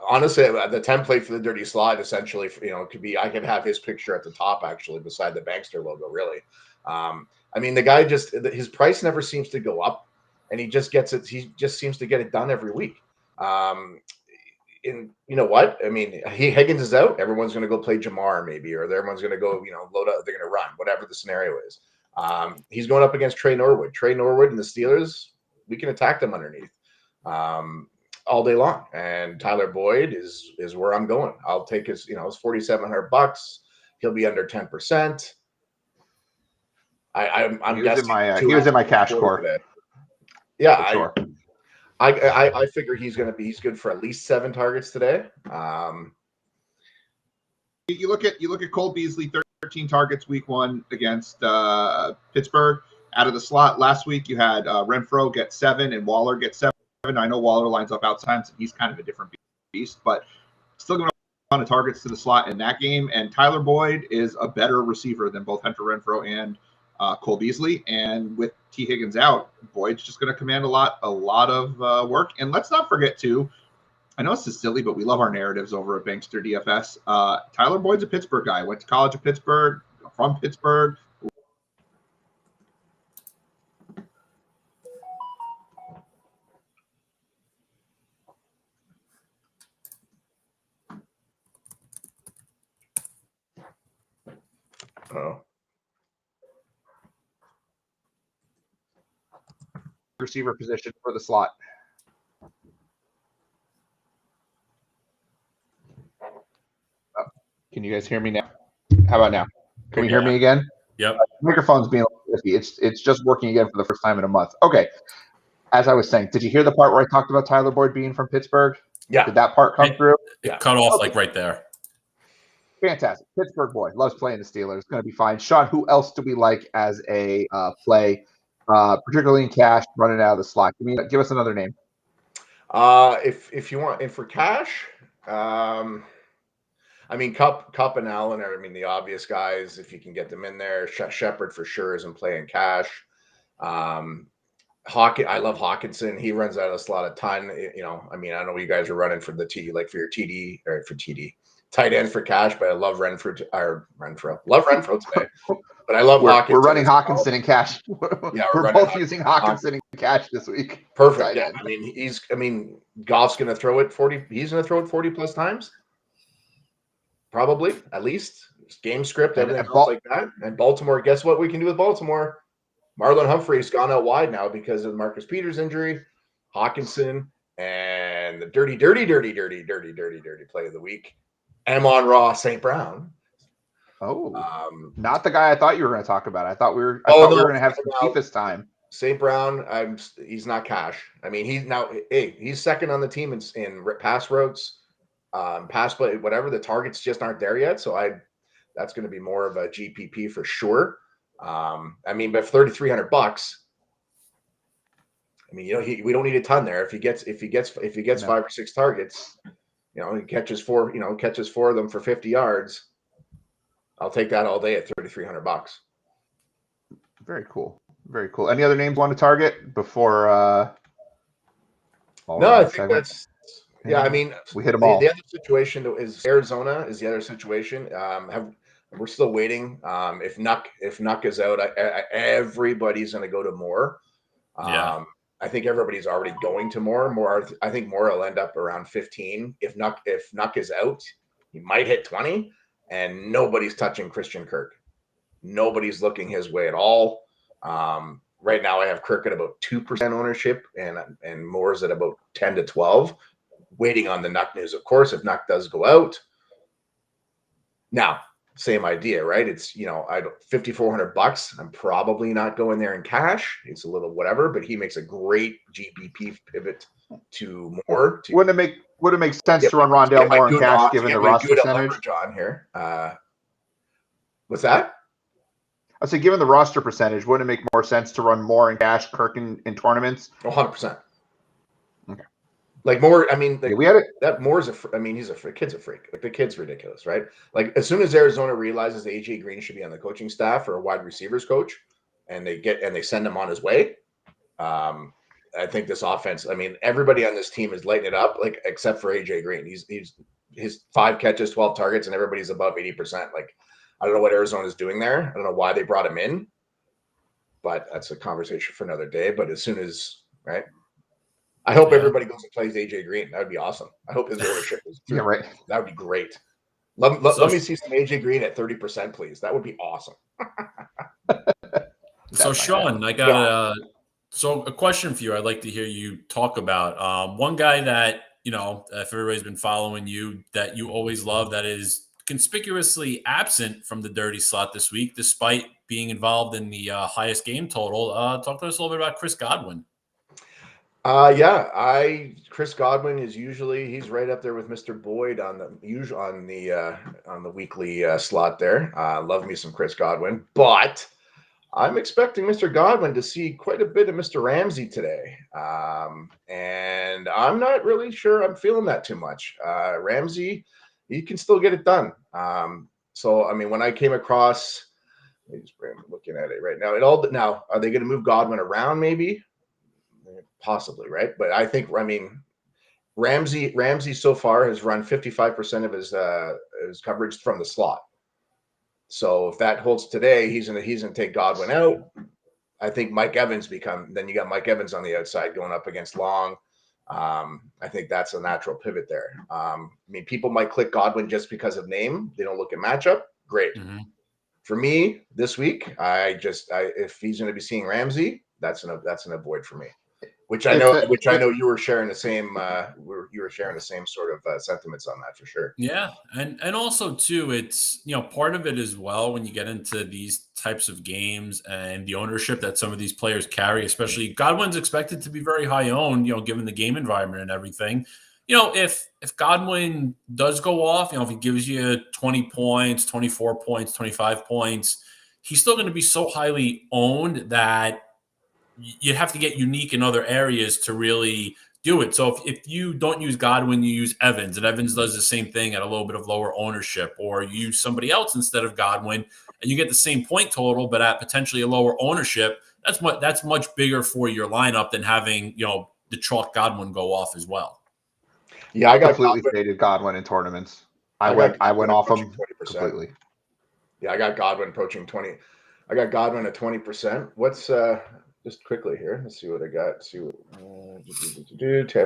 honestly, the template for the dirty slot essentially, could be I could have his picture at the top actually beside the Bankster logo. Really, I mean, the guy his price never seems to go up, and he just gets it. He just seems to get it done every week. And you know what? I mean, Higgins is out. Everyone's going to go play Jamar maybe, or everyone's going to go, load up. They're going to run, whatever the scenario is. He's going up against Trey Norwood. Trey Norwood and the Steelers, we can attack them underneath all day long. And Tyler Boyd is where I'm going. I'll take his, his $4,700. He'll be under 10%. I'm guessing he was in my cash core. Yeah, sure. I figure he's good for at least 7 targets today. You look at Cole Beasley, 13 targets week 1 against Pittsburgh out of the slot. Last week you had Renfro get 7 and Waller get 7. I know Waller lines up outside, so he's kind of a different beast, but still going to on the targets to the slot in that game. And Tyler Boyd is a better receiver than both Hunter Renfro and Cole Beasley. And with T. Higgins out, Boyd's just going to command a lot of work. And let's not forget too, I know this is silly, but we love our narratives over at Bankster DFS. Tyler Boyd's a Pittsburgh guy. Went to college at Pittsburgh, from Pittsburgh. Oh. Receiver position for the slot. Can you guys hear me now? How about now? Can you hear me again? Yep. Microphone's being a little iffy. It's just working again for the first time in a month. Okay. As I was saying, did you hear the part where I talked about Tyler Boyd being from Pittsburgh? Yeah. Did that part come through? It cut off like right there. Fantastic. Pittsburgh boy. Loves playing the Steelers. Going to be fine. Sean, who else do we like as a play, particularly in cash, running out of the slot? Give us another name. If you want, and for cash, I mean, Kupp and Allen are, the obvious guys, if you can get them in there. Shepard for sure is in play in cash. I love Hawkinson. He runs out of the slot a ton. I know you guys are running for the for your TD or for TD tight end for cash, but I love Renfro. Love Renfro today. But I love Hawkinson. We're running Hawkinson in cash. Yeah, we're both using Hawkinson in cash this week. Perfect. Yeah. Goff's going to throw it 40. He's going to throw it 40 plus times. Probably, at least. Game script, everything else like that. And Baltimore, guess what we can do with Baltimore? Marlon Humphrey's gone out wide now because of Marcus Peters' injury. Hawkinson and And the dirty play of the week, Amon-Ra St. Brown. Not the guy I thought you were going to talk about. I thought we were going to have some cheapest time. St. Brown, he's not cash. I mean, he's second on the team in pass routes, pass play, whatever. The targets just aren't there yet. So that's going to be more of a GPP for sure. I mean, but $3,300. I mean, we don't need a ton there. If he gets 5 or 6 targets, he catches 4 of them for 50 yards. I'll take that all day at $3,300. Very cool. Very cool. Any other names you want to target before? I think that's. Yeah, I mean, we hit them all. The other situation is Arizona is the other situation. We're still waiting. If Nuck is out, everybody's going to go to Moore. I think everybody's already going to Moore. I think Moore will end up around 15. If Nuck is out, he might hit 20. And nobody's touching Christian Kirk. Nobody's looking his way at all. Right now, I have Kirk at about 2% ownership, and Moore's at about 10 to 12. Waiting on the Nuck news, of course. If Nuck does go out, now same idea, right? It's $5,400. I'm probably not going there in cash. It's a little whatever, but he makes a great GPP pivot to Moore. Wouldn't it make sense to run Rondale Moore in cash given the roster percentage? John here. What's that? I say, given the roster percentage, wouldn't it make more sense to run Moore in cash, Kirk in tournaments? 100%. Okay. Like Moore, I mean, we had it. That Moore's he's a freak. Kid's a freak. Like the kid's ridiculous, right? Like as soon as Arizona realizes that AJ Green should be on the coaching staff or a wide receivers coach, and they send him on his way. I think this offense. I mean, everybody on this team is lighting it up, like except for AJ Green. He's his 5 catches, 12 targets, and everybody's above 80%. Like I don't know what Arizona's doing there. I don't know why they brought him in, but that's a conversation for another day. But as soon as right. I hope everybody goes and plays AJ Green. That would be awesome. I hope his ownership is through. Yeah, right. That would be great. Let me see some AJ Green at 30%, please. That would be awesome. So Sean, I got a question for you. I'd like to hear you talk about one guy that if everybody's been following you, that you always love, that is conspicuously absent from the dirty slot this week, despite being involved in the highest game total. Talk to us a little bit about Chris Godwin. Chris Godwin is he's right up there with Mr. Boyd on the weekly slot there. Love me some Chris Godwin, but I'm expecting Mr. Godwin to see quite a bit of Mr. Ramsey today. And I'm not really sure I'm feeling that too much. Ramsey, he can still get it done. So I mean, when I came across, I'm looking at it right now. Are they going to move Godwin around maybe? Possibly, right? But I think, Ramsey so far has run 55% of his coverage from the slot. So if that holds today, he's gonna take Godwin out. I think Mike Evans then you got Mike Evans on the outside going up against Long. I think that's a natural pivot there. I mean, people might click Godwin just because of name. They don't look at matchup. Great. Mm-hmm. For me this week, if he's going to be seeing Ramsey, that's an avoid for me. Which I know you were sharing the same sort of sentiments on that for sure. Yeah, and also too, it's part of it as well when you get into these types of games and the ownership that some of these players carry, especially Godwin's expected to be very high owned, given the game environment and everything. If Godwin does go off, if he gives you 20 points, 24 points, 25 points, he's still going to be so highly owned that you'd have to get unique in other areas to really do it. So if you don't use Godwin, you use Evans, and Evans does the same thing at a little bit of lower ownership, or you use somebody else instead of Godwin, and you get the same point total, but at potentially a lower ownership. That's much bigger for your lineup than having the chalk Godwin go off as well. Yeah, I got completely faded Godwin in tournaments. I went off him 20%. Completely. Yeah, I got Godwin approaching 20. I got Godwin at 20%. What's just quickly here. Let's see what I got.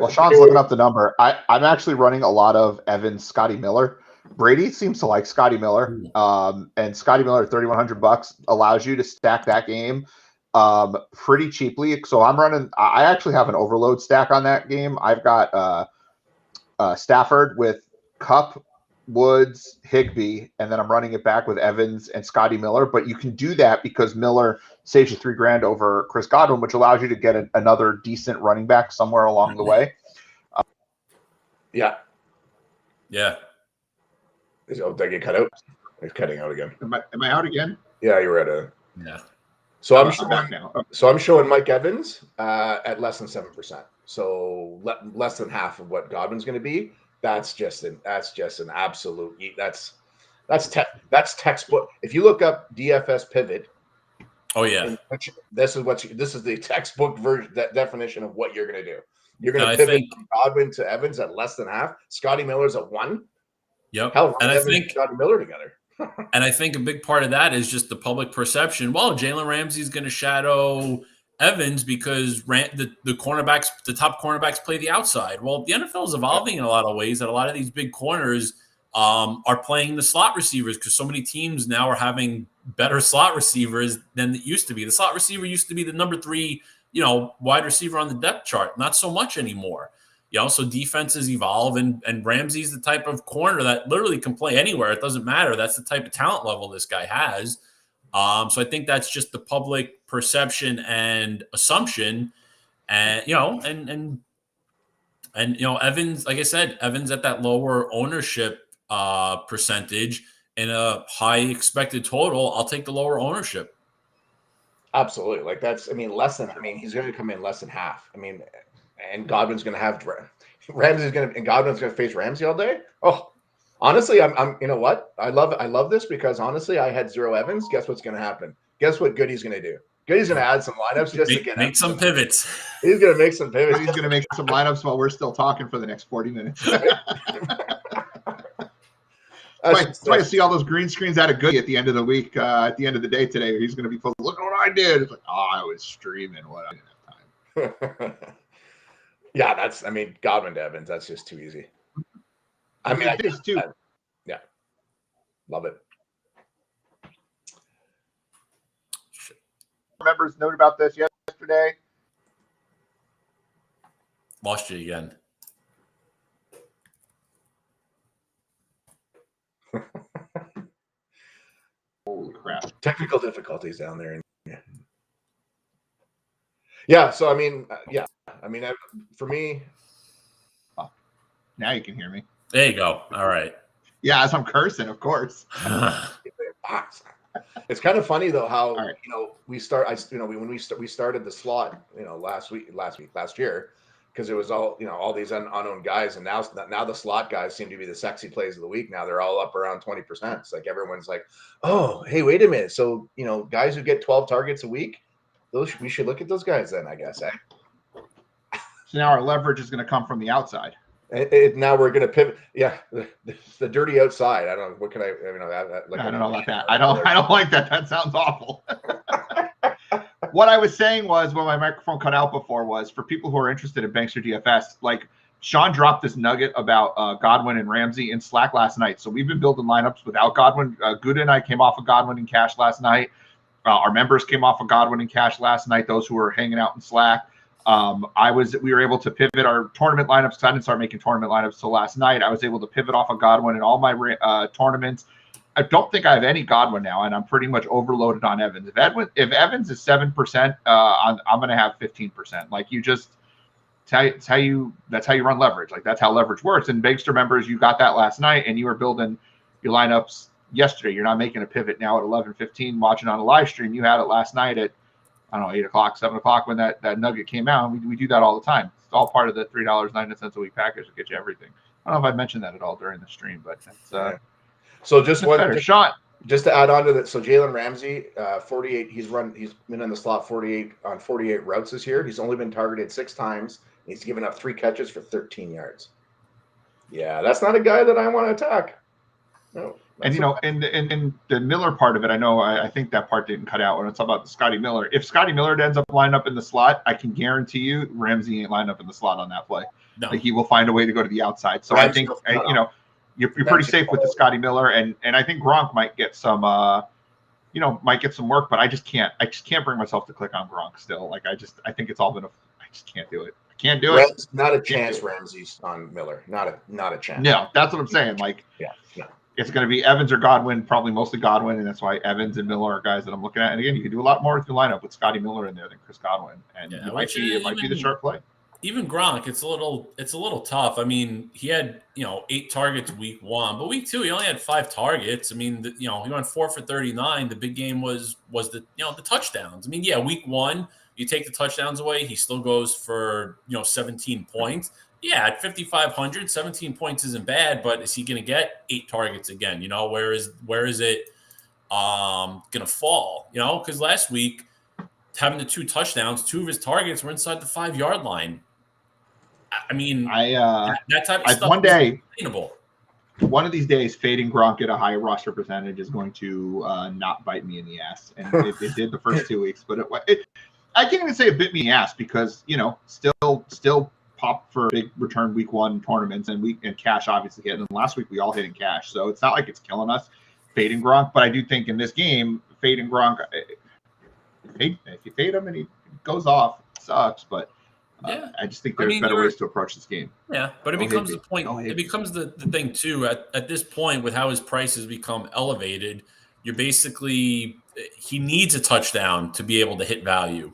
Well, Sean's looking up the number. I'm actually running a lot of Evans, Scotty Miller. Brady seems to like Scotty Miller. And Scotty Miller at $3,100 allows you to stack that game pretty cheaply. So I actually have an overload stack on that game. I've got Stafford with Kupp, Woods, Higbee, and then I'm running it back with Evans and Scotty Miller. But you can do that because Miller saves you $3,000 over Chris Godwin, which allows you to get another decent running back somewhere along the way. Yeah. Yeah. Did I get cut out? It's cutting out again. Am I out again? Yeah, you were at a. Yeah. So I'm back now. Okay. So I'm showing Mike Evans at less than 7%. So less than half of what Godwin's going to be. That's just an absolute. That's textbook. If you look up DFS pivot. Oh yeah. This is the textbook version, that definition of what you're going to do. You're going to pivot from Godwin to Evans at less than half. Scotty Miller's at 1. Yep. Hell, and Evans and Scotty Miller together. And I think a big part of that is just the public perception. Well, Jalen Ramsey is going to shadow Evans because the cornerbacks, the top cornerbacks, play the outside. Well, the NFL is evolving in a lot of ways that a lot of these big corners are playing the slot receivers because so many teams now are having better slot receivers than it used to be. The slot receiver used to be the number 3, wide receiver on the depth chart. Not so much anymore. So defenses evolve, and Ramsey's the type of corner that literally can play anywhere. It doesn't matter. That's the type of talent level this guy has. So I think that's just the public perception and assumption. And, Evans, like I said, Evans at that lower ownership percentage and a high expected total. I'll take the lower ownership. Absolutely. Like he's going to come in less than half. And Godwin's going to have Godwin's going to face Ramsey all day. Oh, honestly, I'm you know what? I love this because honestly, I had 0 Evans. Guess what's going to happen? Guess what Goody's going to do? Goody's going to add some lineups just to make some pivots. He's going to make some pivots. He's going to make some lineups while we're still talking for the next 40 minutes. That's why I see all those green screens out of Goody at the end of the week, at the end of the day today. He's going to be posting, look at what I did. It's like, I was streaming. What I didn't have time. Yeah, Godwin to Evans, that's just too easy. It is too. Yeah. Love it. Members note about this yesterday. Lost you again. Holy crap. Technical difficulties down there. Yeah, so for me. Oh, now you can hear me. There you go. All right. Yeah, as I'm cursing, of course. It's kind of funny though how we started the slot last year because it was all these unknown guys, and now the slot guys seem to be the sexy plays of the week. Now they're all up around 20%. It's like everyone's like, oh, hey, wait a minute. So guys who get 12 targets a week, we should look at those guys then, I guess. Eh? So now our leverage is going to come from the outside. Now we're going to pivot. Yeah, the dirty outside. I don't know. What can I don't know about that. I don't like that. That sounds awful. What I was saying was, when my microphone cut out before, was for people who are interested in Bankster DFS, like Sean dropped this nugget about Godwin and Ramsey in Slack last night. So we've been building lineups without Godwin. Goodwin and I came off of Godwin in cash last night. Our members came off of Godwin in cash last night. Those who were hanging out in Slack. We were able to pivot our tournament lineups because I didn't start making tournament lineups till last night. I was able to pivot off of Godwin in all my tournaments. I don't think I have any Godwin now, and I'm pretty much overloaded on Evans. If Evans is 7%, I'm going to have 15%. Like that's how you run leverage. Like that's how leverage works. And Bankster members, you got that last night, and you were building your lineups yesterday. You're not making a pivot now at 11:15, watching on a live stream. You had it last night at 8 o'clock, 7 o'clock when that nugget came out. And we do that all the time. It's all part of the $3.90 a week package to get you everything. I don't know if I mentioned that at all during the stream, but it's so just one shot. Just to add on to that, so Jalen Ramsey, 48. He's been in the slot 48 routes this year. He's only been targeted 6 times. He's given up 3 catches for 13 yards. Yeah, that's not a guy that I want to attack. No. And in the Miller part of it, I think that part didn't cut out when it's about the Scotty Miller. If Scotty Miller ends up lined up in the slot, I can guarantee you Ramsey ain't lined up in the slot on that play. No. Like he will find a way to go to the outside. So Ramsey, I think you're pretty safe with the Scotty Miller, and I think Gronk might get some work, but I just can't bring myself to click on Gronk still. Like I think it's all been I just can't do it. I Can't do it. Not a chance. Ramsey's on Miller. Not a chance. No, that's what I'm saying. Like, no. It's going to be Evans or Godwin, probably mostly Godwin, and that's why Evans and Miller are guys that I'm looking at. And again, you can do a lot more with your lineup with Scotty Miller in there than Chris Godwin, and it might be the sharp play. Even Gronk, it's a little tough. I mean, he had 8 targets week 1, but week 2 he only had 5 targets. I mean, he went 4 for 39. The big game was the the touchdowns. I mean, week 1 you take the touchdowns away, he still goes for 17 points. Yeah, at 5,500, 17 points isn't bad, but is he going to get 8 targets again? Where is it going to fall? Because last week having the 2 touchdowns, 2 of his targets were inside the 5-yard line. I mean, that type of stuff one day, is sustainable. One of these days, fading Gronk at a higher roster percentage is going to not bite me in the ass, and it did the first 2 weeks. But I can't even say it bit me in the ass because still pop for big return week 1 tournaments and cash obviously hit. And last week we all hit in cash, so it's not like it's killing us fading Gronk. But I do think in this game, fading Gronk, if you fade him and he goes off, it sucks. But I just think there's better ways to approach this game. Yeah, but it becomes the point. It becomes the thing too. At this point, with how his price has become elevated, you're basically he needs a touchdown to be able to hit value.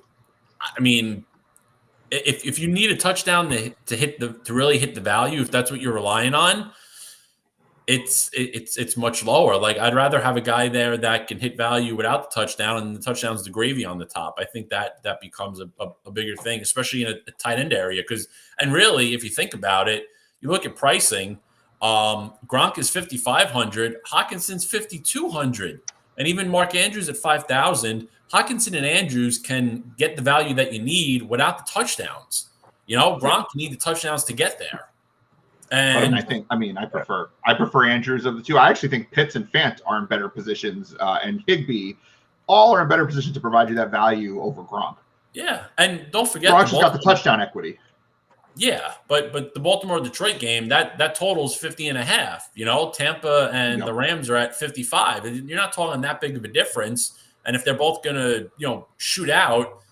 I mean, if you need a touchdown to really hit the value, if that's what you're relying on, it's much lower. Like I'd rather have a guy there that can hit value without the touchdown, and the touchdown's the gravy on the top. I think that becomes a bigger thing, especially in a tight end area. And really, if you think about it, you look at pricing. Gronk is 5,500, Hawkinson's 5,200, and even Mark Andrews at 5,000. Hawkinson and Andrews can get the value that you need without the touchdowns. Gronk need the touchdowns to get there. And I prefer Andrews of the two. I actually think Pitts and Fant are in better positions, and Higbee all are in better positions to provide you that value over Gronk. Yeah, and don't forget Gronk's got the touchdown equity. Yeah, but the Baltimore-Detroit game, that totals 50.5. Tampa and the Rams are at 55. And you're not talking that big of a difference. And if they're both going to, shoot out,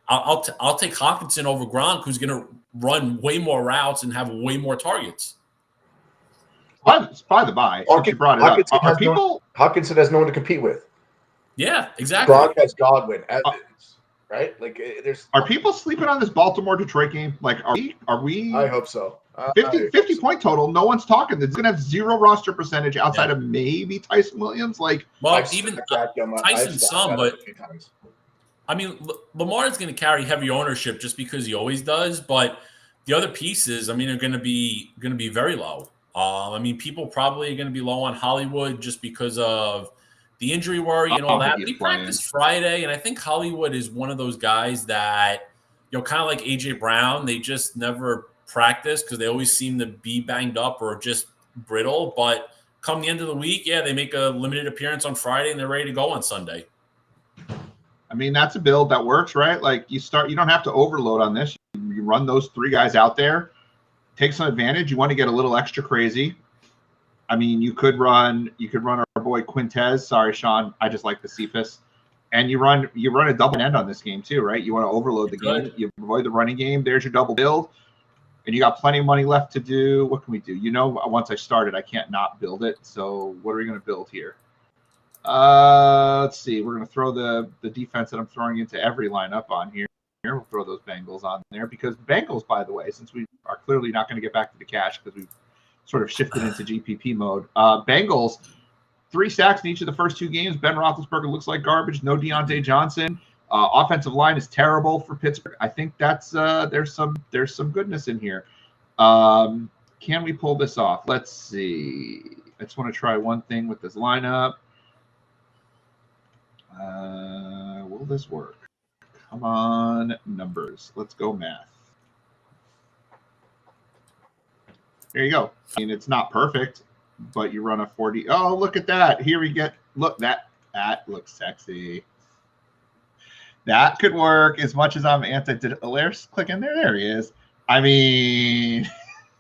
I'll take Hawkinson over Gronk, who's going to run way more routes and have way more targets. It's by the by. Since you brought it up. Hawkinson has no one to compete with. Yeah, exactly. Gronk has Godwin, Evans, right? Like Are people sleeping on this Baltimore-Detroit game? Like, are we? I hope so. 50 point total. No one's talking. It's going to have 0 roster percentage outside of maybe Tyson Williams. Like, well, even Tyson some, but I mean, Lamar is going to carry heavy ownership just because he always does. But the other pieces, are going to be very low. People probably are going to be low on Hollywood just because of the injury worry and all that. He practiced Friday, and I think Hollywood is one of those guys that, kind of like AJ Brown, they just never practice because they always seem to be banged up or just brittle. But come the end of the week, they make a limited appearance on Friday and they're ready to go on Sunday. That's a build that works, right? Like you don't have to overload on this. You run those 3 guys out there, take some advantage. You want to get a little extra crazy. You could run our boy Quintez. Sorry, Sean. I just like the Cephas. And you run a double end on this game too, right? You want to overload the game. You avoid the running game. There's your double build. And you got plenty of money left to do. What can we do? Once I started, I can't not build it. So what are we going to build here? Let's see. We're going to throw the defense that I'm throwing into every lineup on here. We'll throw those Bengals on there because the Bengals, by the way, since we are clearly not going to get back to the cash because we've sort of shifted into GPP mode. Bengals, 3 sacks in each of the first 2 games. Ben Roethlisberger looks like garbage. No Deontay Johnson. Offensive line is terrible for Pittsburgh. I think that's there's some goodness in here. Can we pull this off? Let's see. I just want to try one thing with this lineup. Will this work? Come on, numbers. Let's go math. There you go. It's not perfect, but you run a 40. Oh, look at that. Here we get. Look, that looks sexy. That could work as much as I'm anti. Did Alairs click in there? There he is.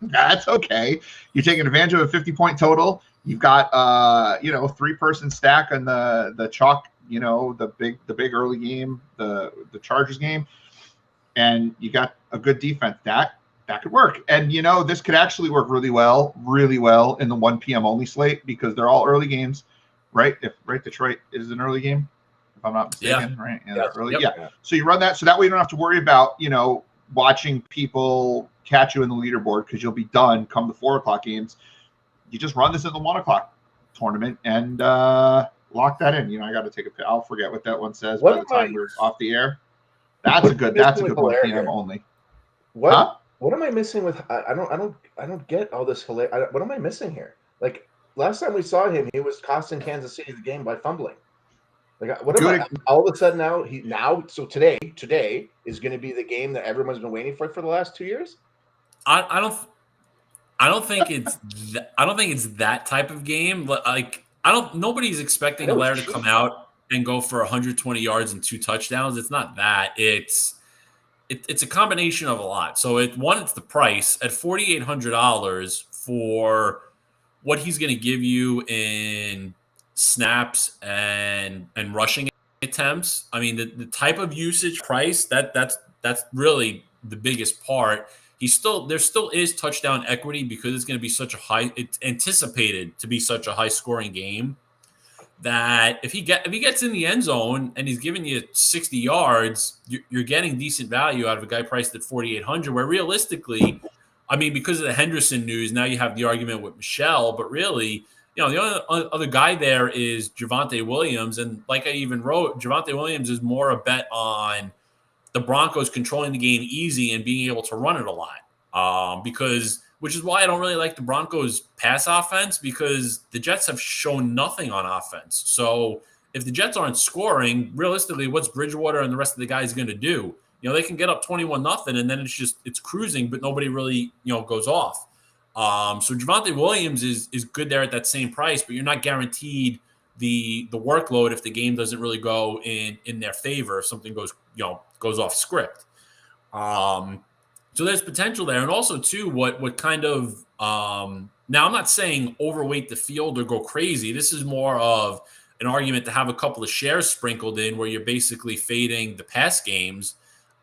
That's okay. You're taking advantage of a 50-point total. You've got 3-person stack on the chalk. The big early game, the Chargers game. and you got a good defense, that could work. And this could actually work really well in the 1 p.m. only slate because they're all early games, right? Detroit is an early game, if I'm not mistaken, right? Yeah, yes. early. Yep. Yeah. So you run that, so that way you don't have to worry about watching people catch you in the leaderboard because you'll be done come the 4 o'clock games. You just run this in the 1 o'clock tournament and lock that in. I got to take I'll forget what that one says by the time we're off the air. That's a good 1 p.m. only. What? Huh? What am I missing with? I don't get all this hilarious. What am I missing here? Like last time we saw him, he was costing Kansas City the game by fumbling. Like what am I? All of a sudden so today is going to be the game that everyone's been waiting for the last 2 years. I don't think it's that type of game. Like nobody's expecting Allaire to come out and go for 120 yards and 2 touchdowns. It's not that. It's a combination of a lot. So it's the price at $4,800 for what he's going to give you in snaps and rushing attempts. I mean, the type of usage price that's really the biggest part. There still is touchdown equity because it's going to be it's anticipated to be such a high scoring game that if he gets in the end zone and he's giving you 60 yards, you're getting decent value out of a guy priced at 4,800. Where realistically, I mean, because of the Henderson news, now you have the argument with Michelle, but really, the only other guy there is Javonte Williams, and like I even wrote, Javonte Williams is more a bet on the Broncos controlling the game easy and being able to run it a lot, which is why I don't really like the Broncos pass offense because the Jets have shown nothing on offense. So if the Jets aren't scoring, realistically, what's Bridgewater and the rest of the guys going to do? They can get up 21-0 and then it's cruising, but nobody really, goes off. So Javonte Williams is good there at that same price, but you're not guaranteed the workload if the game doesn't really go in their favor, if something goes off script. So there's potential there. And also too, what kind of, now I'm not saying overweight the field or go crazy. This is more of an argument to have a couple of shares sprinkled in where you're basically fading the past games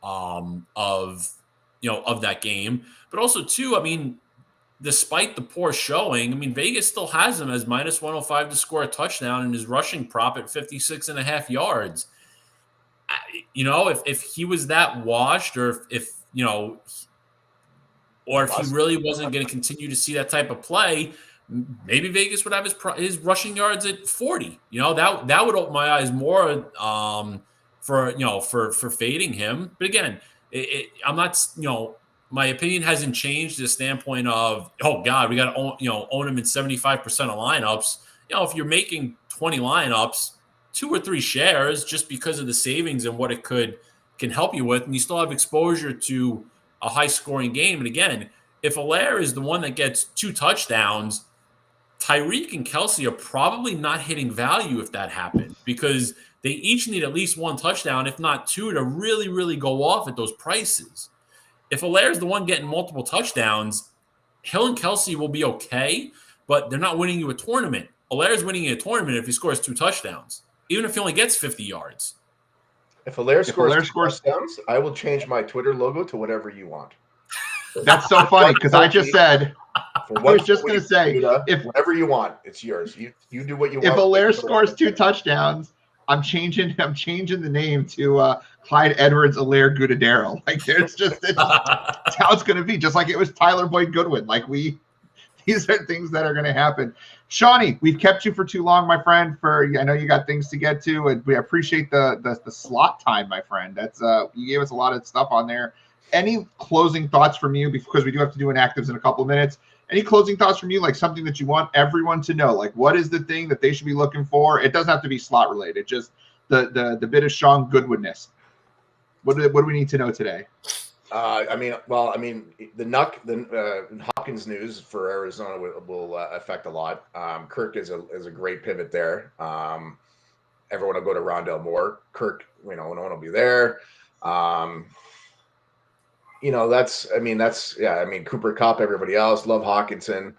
of that game. But also too, I mean, despite the poor showing, I mean, Vegas still has him as -105 to score a touchdown and his rushing prop at 56.5 yards. If he was that washed or if he really wasn't going to continue to see that type of play, maybe Vegas would have his rushing yards at 40. That would open my eyes more for fading him. But again, I'm not, my opinion hasn't changed to the standpoint of, oh God, we got to own him in 75% of lineups. If you're making 20 lineups, 2 or 3 shares just because of the savings and what it can help you with, and you still have exposure to a high scoring game. And again, if Allaire is the one that gets 2 touchdowns, Tyreek and Kelsey are probably not hitting value if that happens because they each need at least 1 touchdown, if not 2, to really, really go off at those prices. If Allaire is the one getting multiple touchdowns, Hill and Kelsey will be okay, but they're not winning you a tournament. Allaire is winning you a tournament if he scores 2 touchdowns, even if he only gets 50 yards. If Allaire scores touchdowns, I will change my Twitter logo to whatever you want. That's so funny because I just said, I was just going to say, if whatever you want, it's yours. You do what you want. If Allaire scores 2 touchdowns, I'm changing the name to Clyde Edwards-Allaire Gudadero. Like it's how it's going to be, just like it was Tyler Boyd Goodwin. Like these are things that are going to happen. Shawnee, we've kept you for too long, my friend. I know you got things to get to, and we appreciate the slot time, my friend. That's you gave us a lot of stuff on there. Any closing thoughts from you, because we do have to do Inactives in a couple of minutes? Any closing thoughts from you, like something that you want everyone to know? Like, what is the thing that they should be looking for? It doesn't have to be slot related. Just the bit of Sean Goodwinness. What do we need to know today? The Hopkins news for Arizona will affect a lot. Kirk is a great pivot there. Everyone will go to Rondale Moore. Kirk, no one will be there. Cooper Kupp, everybody else love Hawkinson.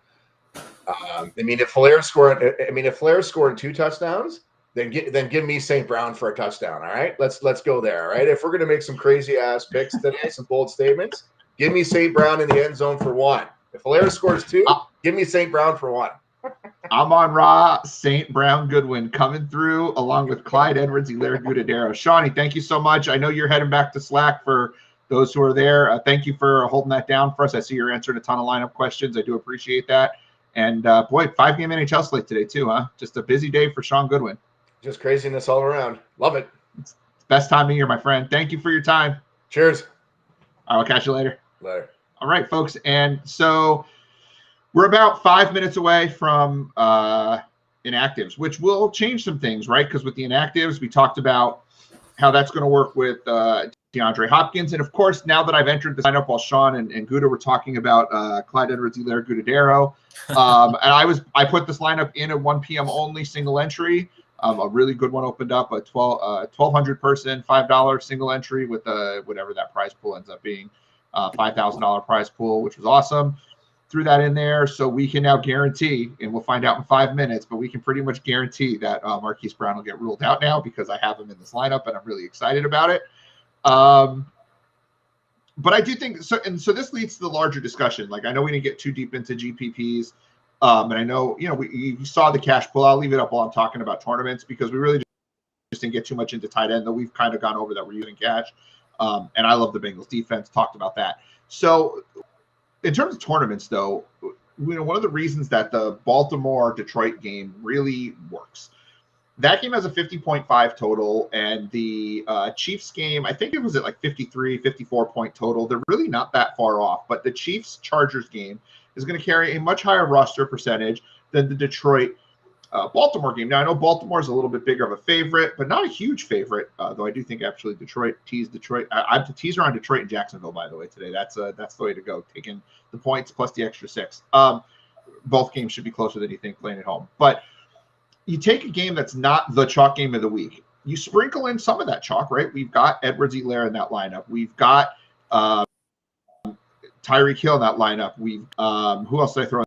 If Allaire scored 2 touchdowns, then give me St. Brown for a touchdown. All right, let's go there. All right, if we're gonna make some crazy ass picks today, some bold statements, give me St. Brown in the end zone for 1. If Hilaire scores 2, give me St. Brown for 1. I'm on Raw, St. Brown, Goodwin coming through along with Clyde Edwards-Helaire Gudadero. Shawnee, thank you so much. I know you're heading back to Slack for those who are there. Thank you for holding that down for us. I see you're answering a ton of lineup questions. I do appreciate that. And boy, 5-game NHL slate today too, huh? Just a busy day for Sean Goodwin. Just craziness all around. Love it. It's best time of year, my friend. Thank you for your time. Cheers. I'll catch you later. Later. All right, folks. And so we're about 5 minutes away from inactives, which will change some things, right? Because with the inactives, we talked about how that's going to work with DeAndre Hopkins. And of course, now that I've entered the lineup while Sean and Guda were talking about Clyde Edwards-Helaire Gudadero, and I put this lineup in at 1 p.m. only single entry. A really good one opened up, a 1,200 person, $5 single entry with whatever that prize pool ends up being, $5,000 prize pool, which was awesome. Threw that in there so we can now guarantee, and we'll find out in 5 minutes, but we can pretty much guarantee that Marquise Brown will get ruled out now because I have him in this lineup and I'm really excited about it. But I do think so, and so this leads to the larger discussion. Like, I know we didn't get too deep into GPPs, and I know you saw the cash pool. I'll leave it up while I'm talking about tournaments because we really just didn't get too much into tight end, though we've kind of gone over that we're using cash. And I love the Bengals defense. Talked about that. So in terms of tournaments, though, one of the reasons that the Baltimore-Detroit game really works. That game has a 50.5 total, and the Chiefs game, I think it was at like 53, 54-point total. They're really not that far off, but the Chiefs-Chargers game is going to carry a much higher roster percentage than the Detroit-Baltimore game. Now, I know Baltimore is a little bit bigger of a favorite, but not a huge favorite, though I do think actually Detroit teased Detroit. I'm the teaser on Detroit and Jacksonville, by the way, today. That's the way to go, taking the points plus the extra 6. Both games should be closer than you think playing at home. But you take a game that's not the chalk game of the week. You sprinkle in some of that chalk, right? We've got Edwards-Helaire in that lineup. We've got Tyreek Hill in that lineup. We've who else did I throw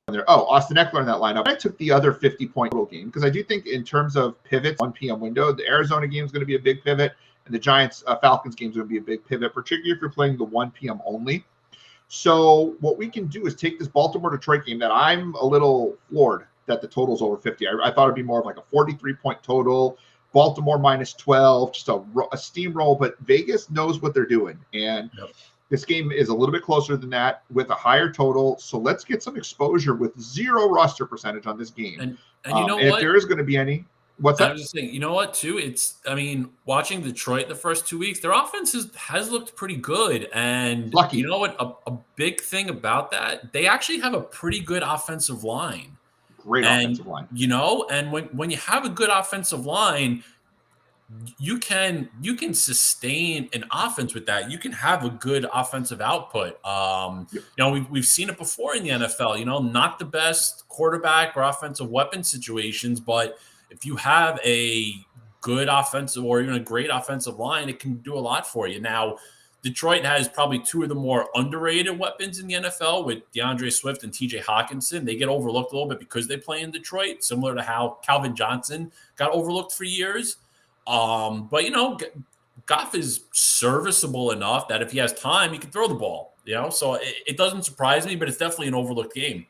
in there? Oh, Austin Eckler in that lineup. I took the other 50-point total game because I do think in terms of pivots, 1 p.m. window, the Arizona game is going to be a big pivot, and the Giants Falcons game is going to be a big pivot, particularly if you're playing the 1 p.m. only. So what we can do is take this Baltimore-Detroit game that I'm a little floored that the total's over 50. I thought it'd be more of like a 43-point total, Baltimore minus 12, just a steamroll, but Vegas knows what they're doing. And this game is a little bit closer than that with a higher total. So let's get some exposure with 0 roster percentage on this game. And you know and what? If there is going to be any, what's that? I was just saying, you know what, too? Watching Detroit the first 2 weeks, their offense has looked pretty good. And Lucky. You know what? A big thing about that, they actually have a pretty good offensive line. Great offensive line. And when you have a good offensive line, you can sustain an offense with that. You can have a good offensive output. We've seen it before in the NFL, not the best quarterback or offensive weapon situations, but if you have a good offensive or even a great offensive line, it can do a lot for you. Now, Detroit has probably 2 of the more underrated weapons in the NFL with DeAndre Swift and TJ Hawkinson. They get overlooked a little bit because they play in Detroit, similar to how Calvin Johnson got overlooked for years. But Goff is serviceable enough that if he has time, he can throw the ball. So it doesn't surprise me, but it's definitely an overlooked game.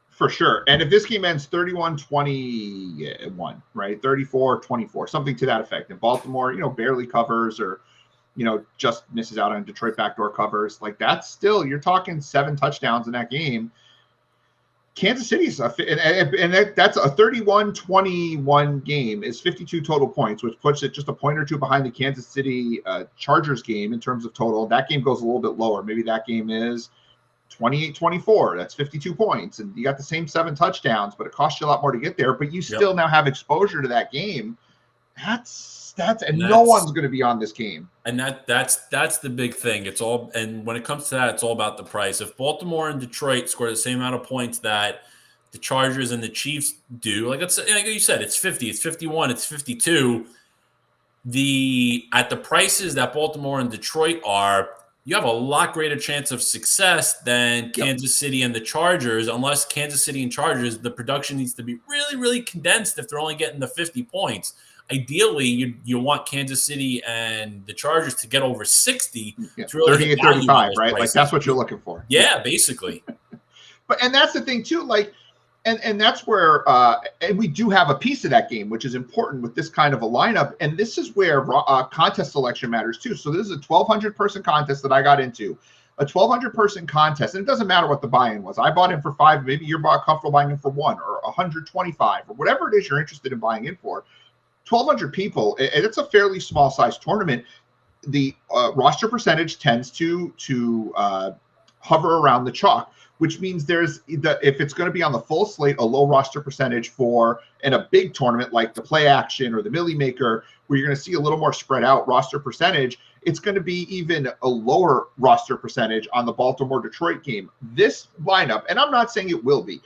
For sure. And if this game ends 31-21, right, 34-24, something to that effect, and Baltimore, barely covers or just misses out on Detroit backdoor covers, like that's still, you're talking 7 touchdowns in that game. Kansas City's that's a 31-21 game is 52 total points, which puts it just a point or 2 behind the Kansas City Chargers game in terms of total. That game goes a little bit lower. Maybe that game is 28-24. That's 52 points. And you got the same 7 touchdowns, but it costs you a lot more to get there. But you still now have exposure to that game. No one's going to be on this game. And that's the big thing. And when it comes to that, it's all about the price. If Baltimore and Detroit score the same amount of points that the Chargers and the Chiefs do, like you said, it's 50, it's 51, it's 52. At the prices that Baltimore and Detroit are, you have a lot greater chance of success than Kansas City and the Chargers, unless Kansas City and Chargers, the production needs to be really, really condensed if they're only getting the 50 points. Ideally, you want Kansas City and the Chargers to get over 60. Yeah, to really 38-35, right? prices. Like that's what you're looking for. Yeah, basically. And that's the thing too, like, and that's where and we do have a piece of that game, which is important with this kind of a lineup. And this is where contest selection matters too. So this is a 1,200 person contest that I got into, a 1,200 person contest, and it doesn't matter what the buy-in was. I bought in for 5, maybe you're comfortable buying in for 1 or 125 or whatever it is you're interested in buying in for. 1,200 people, and it's a fairly small size tournament. The roster percentage tends to hover around the chalk, which means if it's going to be on the full slate, a low roster percentage for in a big tournament like the play action or the Millie Maker, where you're going to see a little more spread out roster percentage, it's going to be even a lower roster percentage on the Baltimore-Detroit game. This lineup, and I'm not saying it will be,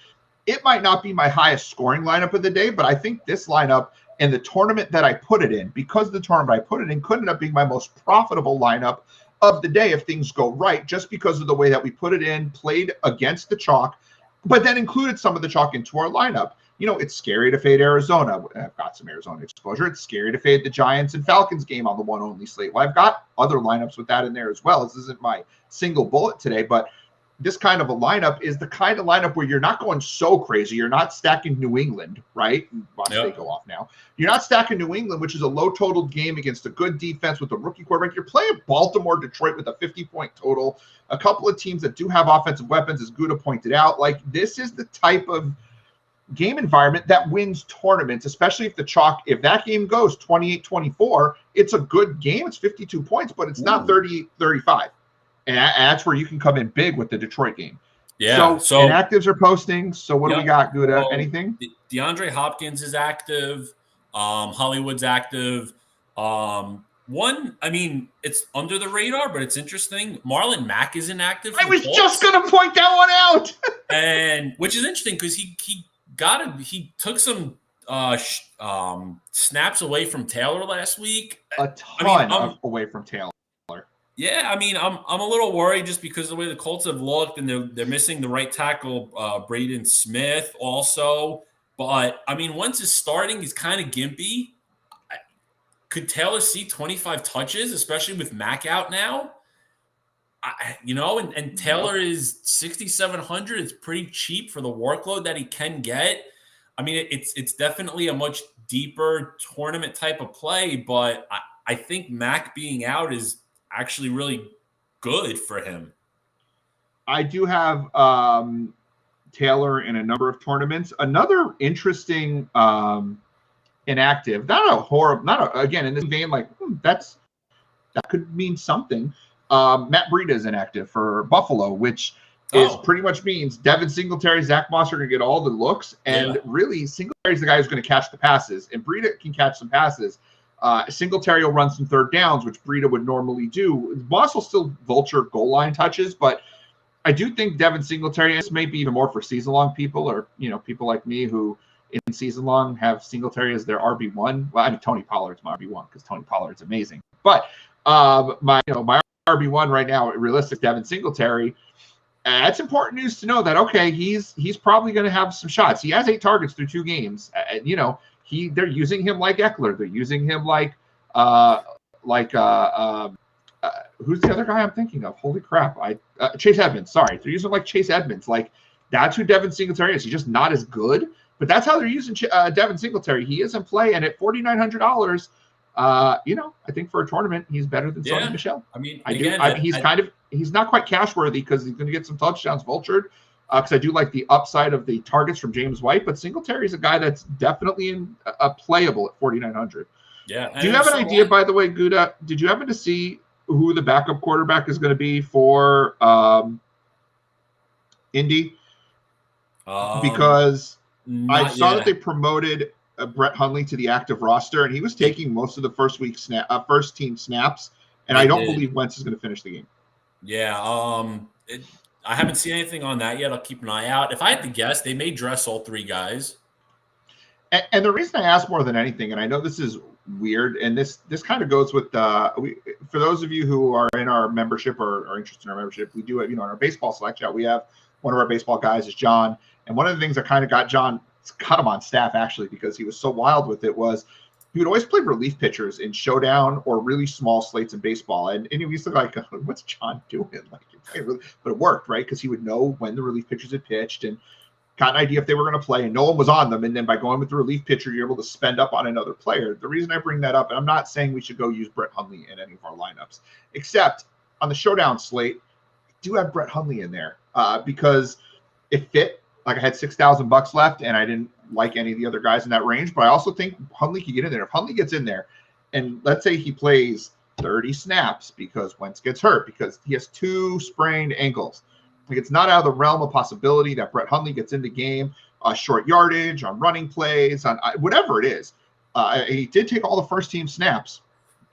it might not be my highest scoring lineup of the day, but I think this lineup and the tournament that I put it in, because the tournament I put it in could end up being my most profitable lineup of the day if things go right, just because of the way that we put it in, played against the chalk, but then included some of the chalk into our lineup. You know, it's scary to fade Arizona. I've got some Arizona exposure. It's scary to fade the Giants and Falcons game on the one-only slate. Well, I've got other lineups with that in there as well. This isn't my single bullet today, but this kind of a lineup is the kind of lineup where you're not going so crazy. You're not stacking New England, right? Watch they go off now. You're not stacking New England, which is a low-totaled game against a good defense with a rookie quarterback. You're playing Baltimore, Detroit with a 50-point total. A couple of teams that do have offensive weapons, as Gouda pointed out. Like, this is the type of game environment that wins tournaments, especially if that game goes 28-24, it's a good game. It's 52 points, but it's not 30-35. And that's where you can come in big with the Detroit game. Yeah. So Inactives are posting. So what do we got, Gouda? Anything? DeAndre Hopkins is active. Hollywood's active. It's under the radar, but it's interesting. Marlon Mack is inactive. I was just going to point that one out. And which is interesting because he took some snaps away from Taylor last week. A ton away from Taylor. Yeah, I'm a little worried just because of the way the Colts have looked, and they're missing the right tackle, Braden Smith, also. But once it's starting, he's kind of gimpy. Could Taylor see 25 touches, especially with Mack out now? And Taylor is 6,700. It's pretty cheap for the workload that he can get. It's definitely a much deeper tournament type of play, but I think Mack being out is actually really good for him. I do have Taylor in a number of tournaments. Another interesting inactive, again in this vein, like that could mean something. Matt Breit is inactive for Buffalo, which is pretty much means Devin Singletary, Zach Moss are going to get all the looks, and really Singletary is the guy who's going to catch the passes, and Breit can catch some passes. Singletary will run some third downs, which Breida would normally do. Moss will still vulture goal line touches, but I do think Devin Singletary, this may be even more for season-long people or, people like me who in season-long have Singletary as their RB1. Well, Tony Pollard's my RB1 because Tony Pollard's amazing. But my RB1 right now, realistic Devin Singletary, that's important news to know that, okay, he's probably going to have some shots. He has 8 targets through 2 games. They're using him like Eckler. They're using him like who's the other guy I'm thinking of? Holy crap! Chase Edmonds. Sorry, they're using him like Chase Edmonds. Like that's who Devin Singletary is. He's just not as good, but that's how they're using Devin Singletary. He is in play, and at $4,900, I think for a tournament he's better than Sonny Michel. He's not quite cash worthy because he's going to get some touchdowns vultured. Because I do like the upside of the targets from James White, but Singletary is a guy that's definitely playable at 4,900. Yeah. Do you have an idea, by the way, Gouda? Did you happen to see who the backup quarterback is going to be for Indy? Because I saw that they promoted Brett Hundley to the active roster, and he was taking most of the first team snaps, and I don't believe Wentz is going to finish the game. Yeah. I haven't seen anything on that yet. I'll keep an eye out. If I had to guess, they may dress all 3 guys. And the reason I ask more than anything, and I know this is weird. And this kind of goes with for those of you who are in our membership or are interested in our membership, we do it, in our baseball select chat, we have one of our baseball guys is John. And one of the things that kind of got John, cut him on staff actually, because he was so wild with it, was he would always play relief pitchers in showdown or really small slates in baseball. And he used to like, what's John doing? But it worked, right? Because he would know when the relief pitchers had pitched and got an idea if they were going to play, and no one was on them. And then by going with the relief pitcher, you're able to spend up on another player. The reason I bring that up, and I'm not saying we should go use Brett Hundley in any of our lineups, except on the showdown slate, I do have Brett Hundley in there because it fit. Like I had $6,000 left, and I didn't like any of the other guys in that range. But I also think Hundley could get in there. If Hundley gets in there, and let's say he plays 30 snaps because Wentz gets hurt because he has 2 sprained ankles, like it's not out of the realm of possibility that Brett Hundley gets in the game, short yardage, on running plays, on whatever it is. He did take all the first-team snaps,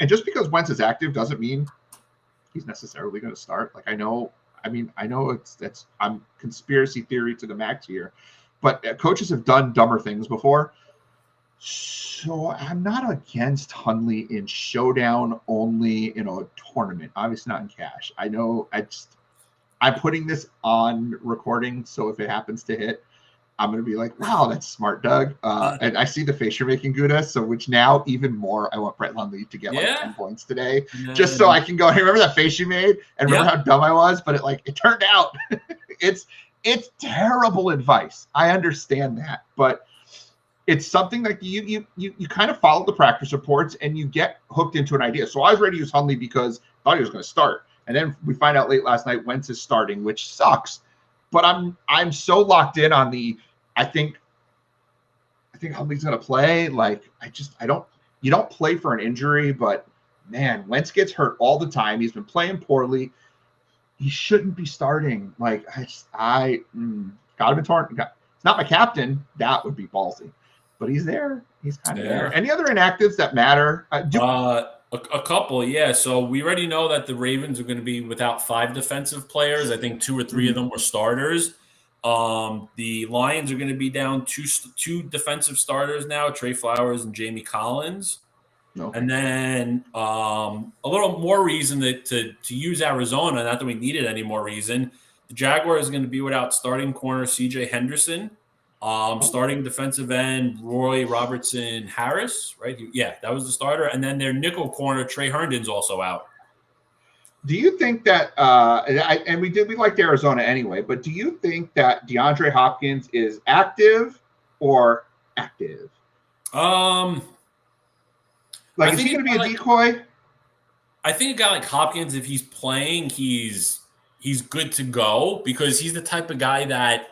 and just because Wentz is active doesn't mean he's necessarily going to start. Like I know I'm conspiracy theory to the max here, but coaches have done dumber things before. So I'm not against Hundley in showdown only in a tournament. Obviously not in cash. I know I'm putting this on recording, so if it happens to hit, I'm going to be like, wow, that's smart, Doug. And I see the face you're making, Gouda, so which now even more I want Brett Hundley to get like 10 points today, just so I can go, hey, remember that face you made? And remember how dumb I was? But it turned out it's terrible advice. I understand that, but it's something like you kind of follow the practice reports and you get hooked into an idea. So I was ready to use Hundley because I thought he was going to start. And then we find out late last night Wentz is starting, which sucks. But I'm so locked in on I think Hundley's gonna play. Like you don't play for an injury, but man, Wentz gets hurt all the time. He's been playing poorly. He shouldn't be starting. Like gotta be torn. It's not my captain. That would be ballsy. But he's there. He's kind of there. Any other inactives that matter? A couple, yeah. So we already know that the Ravens are going to be without 5 defensive players. I think 2 or 3 of them were starters. The Lions are going to be down two defensive starters now, Trey Flowers and Jamie Collins. Okay. And then a little more reason to use Arizona, not that we needed any more reason. The Jaguars are going to be without starting corner C.J. Henderson. Starting defensive end, Roy Robertson Harris, right? That was the starter. And then their nickel corner, Trey Herndon's also out. Do you think that we liked Arizona anyway, but do you think that DeAndre Hopkins is active or active? Is he going to be a decoy? I think a guy like Hopkins, if he's playing, he's good to go because he's the type of guy that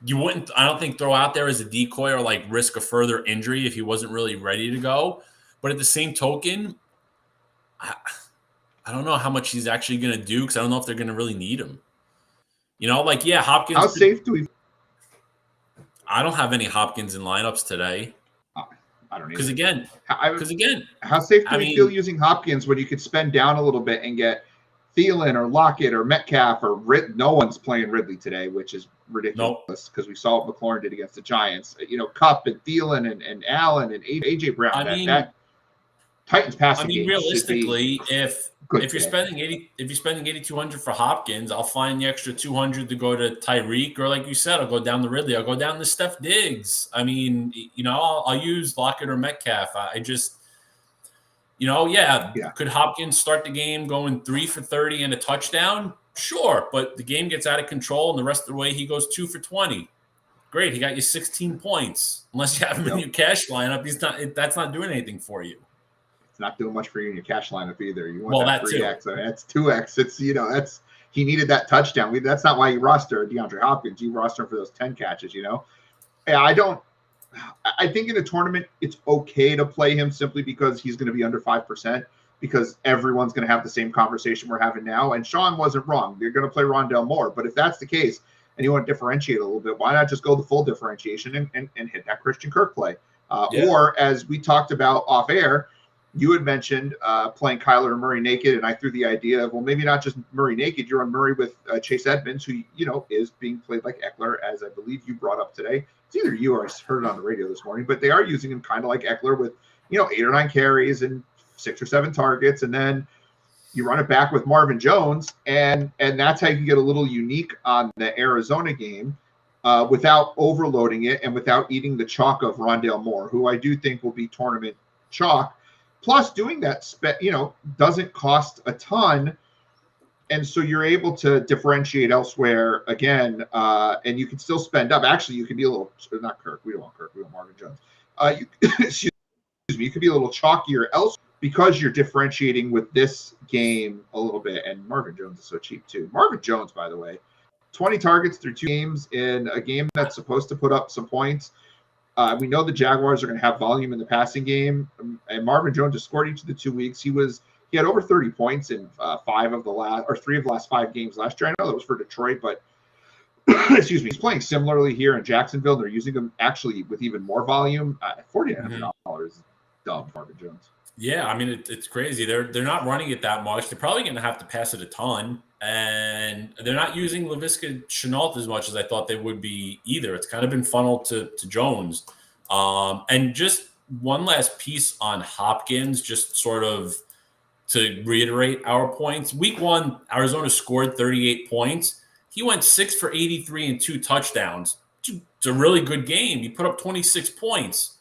you wouldn't, I don't think, throw out there as a decoy or like risk a further injury if he wasn't really ready to go. But at the same token, I don't know how much he's actually going to do because I don't know if they're going to really need him. Hopkins. How safe do we? I don't have any Hopkins in lineups today. I don't know. Because again, how safe do we feel using Hopkins when you could spend down a little bit and get Thielen or Lockett or Metcalf or no one's playing Ridley today, which is ridiculous because we saw what McLaurin did against the Giants. Kupp and Thielen and Allen and AJ Brown. That Titans passing game. Realistically, if you're spending $8,200 for Hopkins, I'll find the extra $200 to go to Tyreek, or like you said, I'll go down to Ridley. I'll go down to Steph Diggs. I'll use Lockett or Metcalf. Could Hopkins start the game going 3 for 30 and a touchdown? Sure, but the game gets out of control, and the rest of the way he goes 2 for 20. Great, he got you 16 points. Unless you have him in your cash lineup, that's not doing anything for you. It's not doing much for you in your cash lineup either. You want that 3x. That's 2x. It's he needed that touchdown. That's not why you roster DeAndre Hopkins. You roster him for those 10 catches. I think in a tournament, it's okay to play him simply because he's going to be under 5%, because everyone's going to have the same conversation we're having now. And Sean wasn't wrong. They're going to play Rondale Moore. But if that's the case and you want to differentiate a little bit, why not just go the full differentiation and hit that Christian Kirk play? Or as we talked about off air, you had mentioned playing Kyler Murray naked, and I threw the idea of, well, maybe not just Murray naked. You're on Murray with Chase Edmonds, who, is being played like Eckler, as I believe you brought up today. It's either you or I heard it on the radio this morning, but they are using him kind of like Eckler with 8 or 9 carries and 6 or 7 targets, and then you run it back with Marvin Jones, and that's how you get a little unique on the Arizona game without overloading it and without eating the chalk of Rondale Moore, who I do think will be tournament chalk. Plus, doing that, doesn't cost a ton, and so you're able to differentiate elsewhere again, and you can still spend up. Actually, you can be a little not Kirk. We don't want Kirk. We want Marvin Jones. Excuse me. You could be a little chalkier elsewhere because you're differentiating with this game a little bit. And Marvin Jones is so cheap too. Marvin Jones, by the way, 20 targets through 2 games in a game that's supposed to put up some points. We know the Jaguars are going to have volume in the passing game, and Marvin Jones just scored each of the 2 weeks. He had over 30 points in 3 of the last 5 games last year. I know that was for Detroit, but excuse me, he's playing similarly here in Jacksonville. They're using him actually with even more volume. $49 is dumb, Marvin Jones. Yeah, I mean it's crazy. They're not running it that much. They're probably going to have to pass it a ton, and they're not using Laviska Shenault as much as I thought they would be either. It's kind of been funneled to Jones. And just one last piece on Hopkins, just sort of to reiterate our points. Week 1, Arizona scored 38 points. He went 6 for 83 and 2 touchdowns. It's a really good game. He put up 26 points.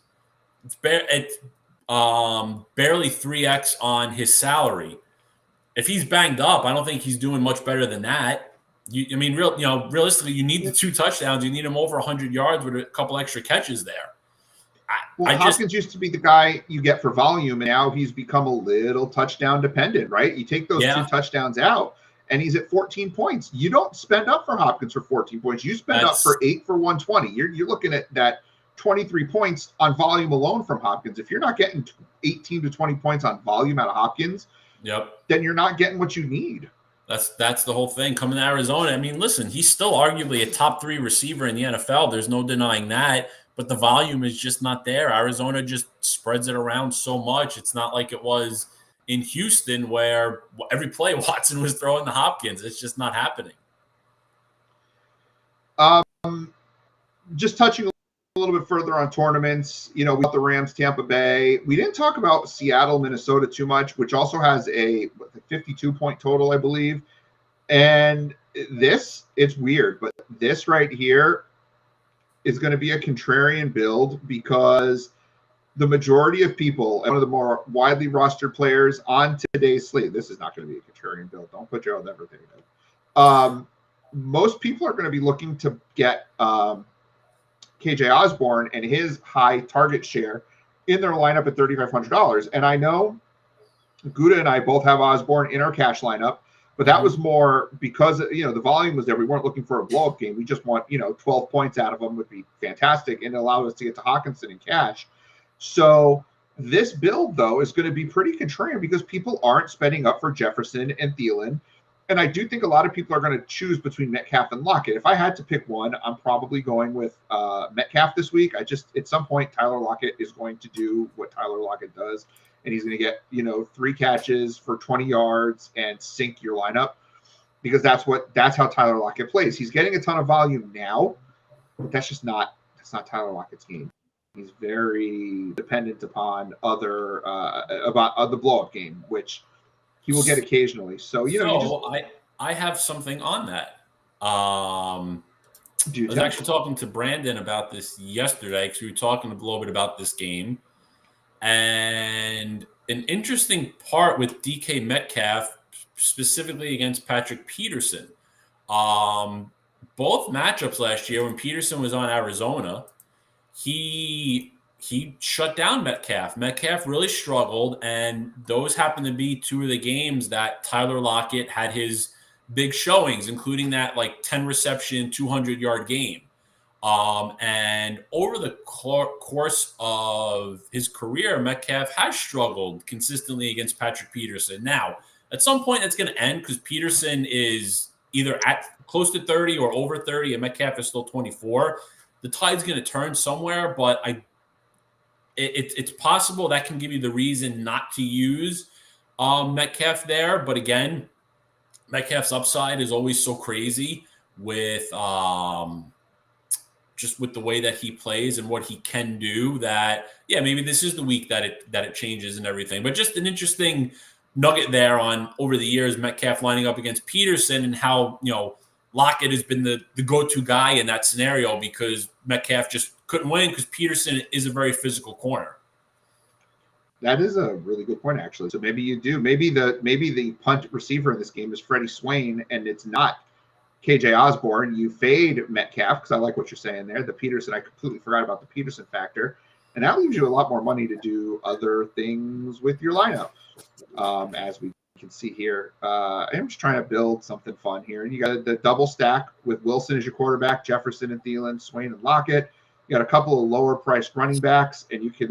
It's barely 3x on his salary. If he's banged up, I don't think he's doing much better than that. Realistically, you need the 2 touchdowns. You need him over 100 yards with a couple extra catches there. Hopkins used to be the guy you get for volume, and now he's become a little touchdown dependent, right? You take those 2 touchdowns out, and he's at 14 points. You don't spend up for Hopkins for 14 points. You spend up for 8 for 120. You're looking at that 23 points on volume alone from Hopkins. If you're not getting 18 to 20 points on volume out of Hopkins, then you're not getting what you need. That's the whole thing. Coming to Arizona, I mean, listen, he's still arguably a top 3 receiver in the NFL. There's no denying that, but the volume is just not there. Arizona just spreads it around so much. It's not like it was in Houston where every play Watson was throwing to Hopkins. It's just not happening. Just touching a little bit further on tournaments, we got the Rams, Tampa Bay. We didn't talk about Seattle, Minnesota too much, which also has a 52-point total, I believe. And it's weird, but this right here is going to be a contrarian build because the majority of people, one of the more widely rostered players on today's slate, this is not going to be a contrarian build. Don't put Gerald everything in. Most people are going to be looking to get KJ Osborne and his high target share in their lineup at $3,500. And I know Gouda and I both have Osborne in our cash lineup, but that was more because, the volume was there. We weren't looking for a blow-up game. We just want, 12 points out of them would be fantastic and allow us to get to Hawkinson in cash. So this build, though, is going to be pretty contrarian because people aren't spending up for Jefferson and Thielen. And I do think a lot of people are going to choose between Metcalf and Lockett. If I had to pick one, I'm probably going with Metcalf this week. At some point, Tyler Lockett is going to do what Tyler Lockett does, and he's going to get, 3 catches for 20 yards and sink your lineup because that's how Tyler Lockett plays. He's getting a ton of volume now, but that's not Tyler Lockett's game. He's very dependent upon about the blow-up game, which he will get occasionally. So, I have something on that. I was actually talking to Brandon about this yesterday because we were talking a little bit about this game. And an interesting part with DK Metcalf, specifically against Patrick Peterson. Both matchups last year when Peterson was on Arizona, he shut down Metcalf. Metcalf really struggled, and those happened to be 2 of the games that Tyler Lockett had his big showings, including that 10 reception, 200-yard game. And over the course of his career, Metcalf has struggled consistently against Patrick Peterson. Now, at some point, that's going to end because Peterson is either at close to 30 or over 30, and Metcalf is still 24. The tide's going to turn somewhere, but it's possible that can give you the reason not to use Metcalf there. But again, Metcalf's upside is always so crazy with just with the way that he plays and what he can do, that maybe this is the week that it changes and everything. But just an interesting nugget there on over the years, Metcalf lining up against Peterson and how, Lockett has been the go-to guy in that scenario because Metcalf just couldn't win because Peterson is a very physical corner. That is a really good point, actually. So maybe you do. Maybe the punt receiver in this game is Freddie Swain, and it's not KJ Osborne. You fade Metcalf because I like what you're saying there. The Peterson, I completely forgot about the Peterson factor, and that leaves you a lot more money to do other things with your lineup, as we can see here. I'm just trying to build something fun here. And you got the double stack with Wilson as your quarterback, Jefferson and Thielen, Swain and Lockett. You got a couple of lower priced running backs, and you can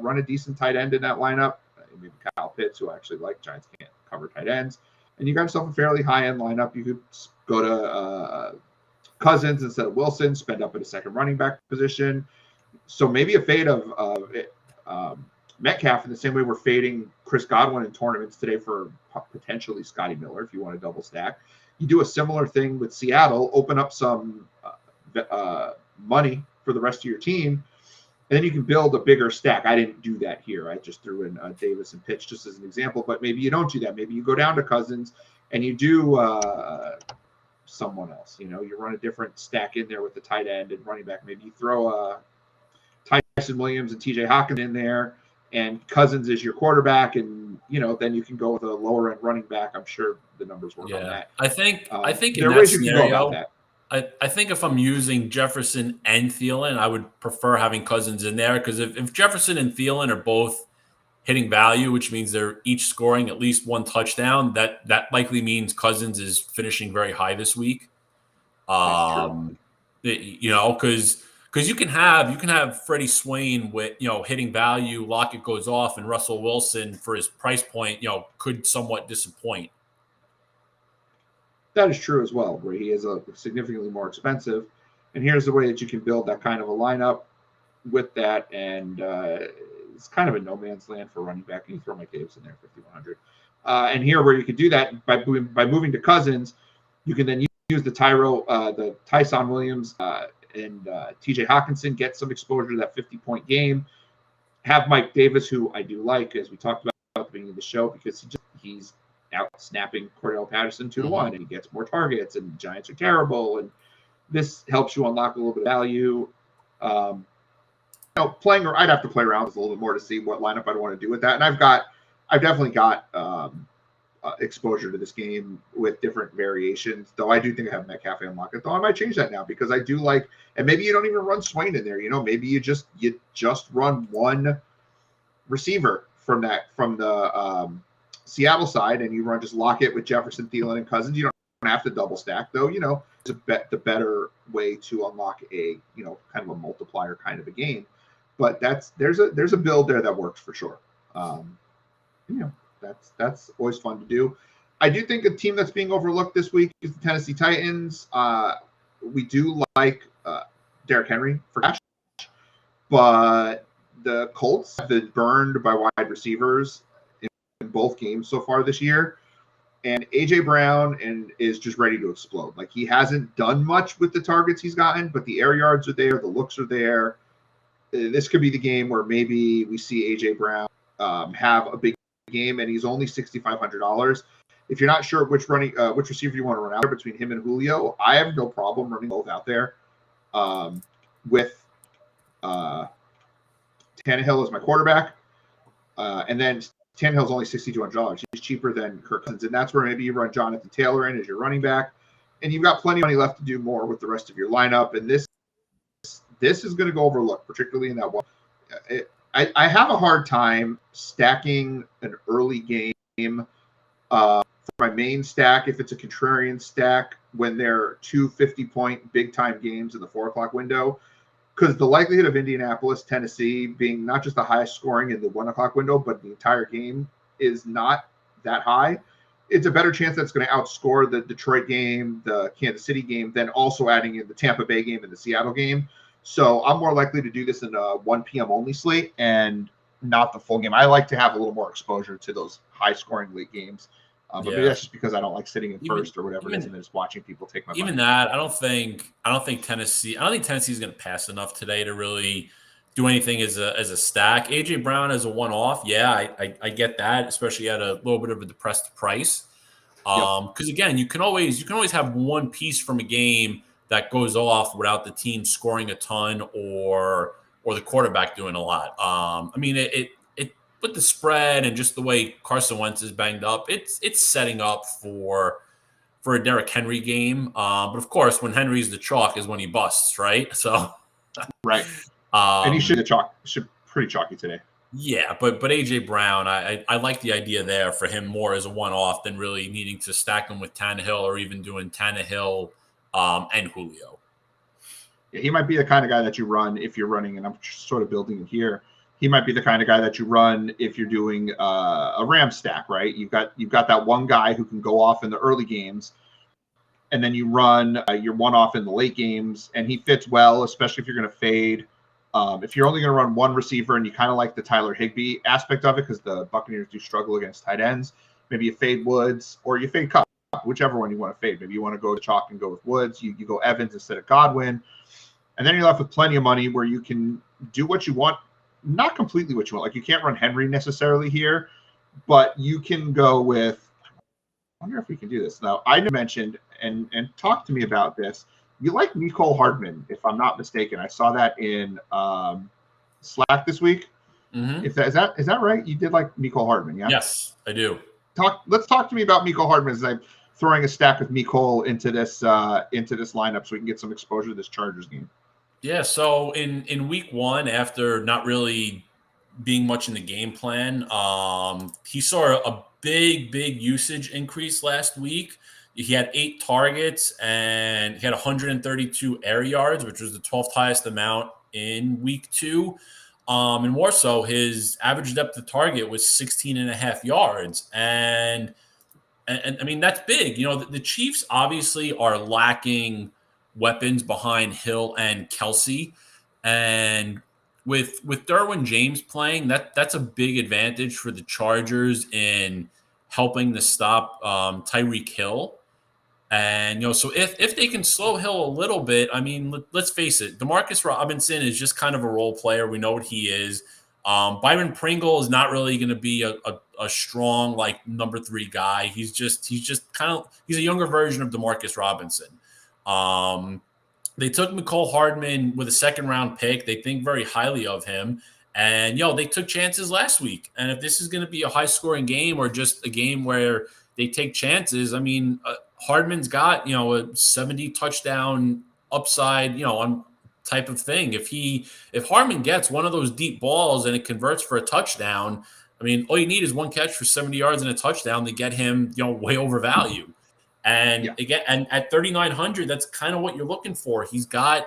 run a decent tight end in that lineup. Maybe Kyle Pitts, who I actually like. Giants can't cover tight ends. And you got yourself a fairly high end lineup. You could go to Cousins instead of Wilson, spend up at a second running back position. So maybe a fade of Metcalf in the same way we're fading Chris Godwin in tournaments today for potentially Scotty Miller if you want to double stack. You do a similar thing with Seattle, open up some money for the rest of your team, and then you can build a bigger stack. I didn't do that here. I just threw in Davis and Pitts just as an example, but maybe you don't do that. Maybe you go down to Cousins and you do someone else. You run a different stack in there with the tight end and running back. Maybe you throw Tyson Williams and TJ Hopkins in there, and Cousins is your quarterback, and then you can go with a lower end running back. I'm sure the numbers work on that. I think there are ways you can go about that. I think if I'm using Jefferson and Thielen, I would prefer having Cousins in there because if Jefferson and Thielen are both hitting value, which means they're each scoring at least one touchdown, that likely means Cousins is finishing very high this week. Because you can have Freddie Swain with hitting value, Lockett goes off, and Russell Wilson for his price point could somewhat disappoint. That is true as well, where he is significantly more expensive. And here's the way that you can build that kind of a lineup with that. And it's kind of a no man's land for running back. And you throw Mike Davis in there, 5,100. And here where you could do that by moving to Cousins, you can then use the Tyson Williams and TJ Hawkinson, get some exposure to that 50-point game. Have Mike Davis, who I do like, as we talked about at the beginning of the show, because he's out snapping Cordell Patterson 2-1, and he gets more targets, and the Giants are terrible, and this helps you unlock a little bit of value. I'd have to play around with a little bit more to see what lineup I'd want to do with that. And I've definitely got exposure to this game with different variations, though I do think I have Metcalf and Lockett, though I might change that now because I do like, and maybe you don't even run Swain in there, maybe you just run one receiver from the Seattle side, and you run just Lockett with Jefferson, Thielen, and Cousins. You don't have to double stack, though. It's the better way to unlock a kind of a multiplier kind of a game. But there's a build there that works for sure. That's always fun to do. I do think a team that's being overlooked this week is the Tennessee Titans. We do like Derrick Henry for cash, but the Colts have been burned by wide receivers in both games so far this year, and AJ Brown is just ready to explode. Like, he hasn't done much with the targets he's gotten, but the air yards are there, the looks are there. This could be the game where maybe we see AJ Brown have a big game, and he's only $6,500. If you're not sure which receiver you want to run out there between him and Julio, I have no problem running both out there with Tannehill as my quarterback, and then Tannehill's only $6,200. He's cheaper than Kirk Cousins, and that's where maybe you run Jonathan Taylor in as your running back, and you've got plenty of money left to do more with the rest of your lineup. And this is going to go overlooked, particularly in that one. I have a hard time stacking an early game for my main stack if it's a contrarian stack when there are two 50-point big-time games in the 4 o'clock window, because the likelihood of Indianapolis, Tennessee being not just the highest scoring in the 1 o'clock window, but the entire game is not that high. It's a better chance that's going to outscore the Detroit game, the Kansas City game, than also adding in the Tampa Bay game and the Seattle game. So I'm more likely to do this in a 1 p.m. only slate and not the full game. I like to have a little more exposure to those high-scoring late games But maybe that's just because I don't like sitting in first or whatever it is, and then just watching people take my money. Even that, I don't think Tennessee is going to pass enough today to really do anything as a stack. AJ Brown as a one-off, yeah, I get that, especially at a little bit of a depressed price. Because again, you can always have one piece from a game that goes off without the team scoring a ton or the quarterback doing a lot. I mean, it with the spread and just the way Carson Wentz is banged up, it's setting up for a Derrick Henry game. But of course, when Henry's the chalk is when he busts, right? So right. And he should pretty chalky today. Yeah, but AJ Brown, I like the idea there for him more as a one-off than really needing to stack him with Tannehill or even doing Tannehill and Julio. Yeah, he might be the kind of guy that you run if you're running, and I'm sort of building it here. He might be the kind of guy that you run if you're doing a Ram stack, right? You've got that one guy who can go off in the early games, and then you run your one-off in the late games, and he fits well, especially if you're going to fade. If you're only going to run one receiver and you kind of like the Tyler Higbee aspect of it because the Buccaneers do struggle against tight ends, maybe you fade Woods or you fade Cup, whichever one you want to fade. Maybe you want to go to chalk and go with Woods. You go Evans instead of Godwin. And then you're left with plenty of money where you can do what you want, not completely what you want. Like you can't run Henry necessarily here, but you can go with – I wonder if we can do this. Now, I mentioned and talk to me about this. You like Mecole Hardman, if I'm not mistaken. I saw that in Slack this week. Mm-hmm. Is that right? You did like Mecole Hardman, yeah? Yes, I do. Let's talk to me about Mecole Hardman as I'm throwing a stack of Mecole into this lineup so we can get some exposure to this Chargers game. Yeah, so in week one, after not really being much in the game plan, he saw a big usage increase last week. He had 8 targets and he had 132 air yards, which was the 12th highest amount in week 2. And more so, his average depth of target was 16.5 yards. And I mean, that's big. You know, the Chiefs obviously are lacking weapons behind Hill and Kelsey. And with Derwin James playing, that's a big advantage for the Chargers in helping to stop Tyreek Hill. And, you know, so if they can slow Hill a little bit, I mean, let's face it, Demarcus Robinson is just kind of a role player. We know what he is. Byron Pringle is not really going to be a strong, like, number 3 guy. He's just kind of – he's a younger version of Demarcus Robinson. They took Mecole Hardman with a second-round pick. They think very highly of him. And, they took chances last week. And if this is going to be a high-scoring game or just a game where they take chances, I mean Hardman's got, a 70 touchdown upside, on type of thing. If Hardman gets one of those deep balls and it converts for a touchdown, I mean, all you need is one catch for 70 yards and a touchdown to get him, way over value. And again, and at 3,900, that's kind of what you're looking for. He's got,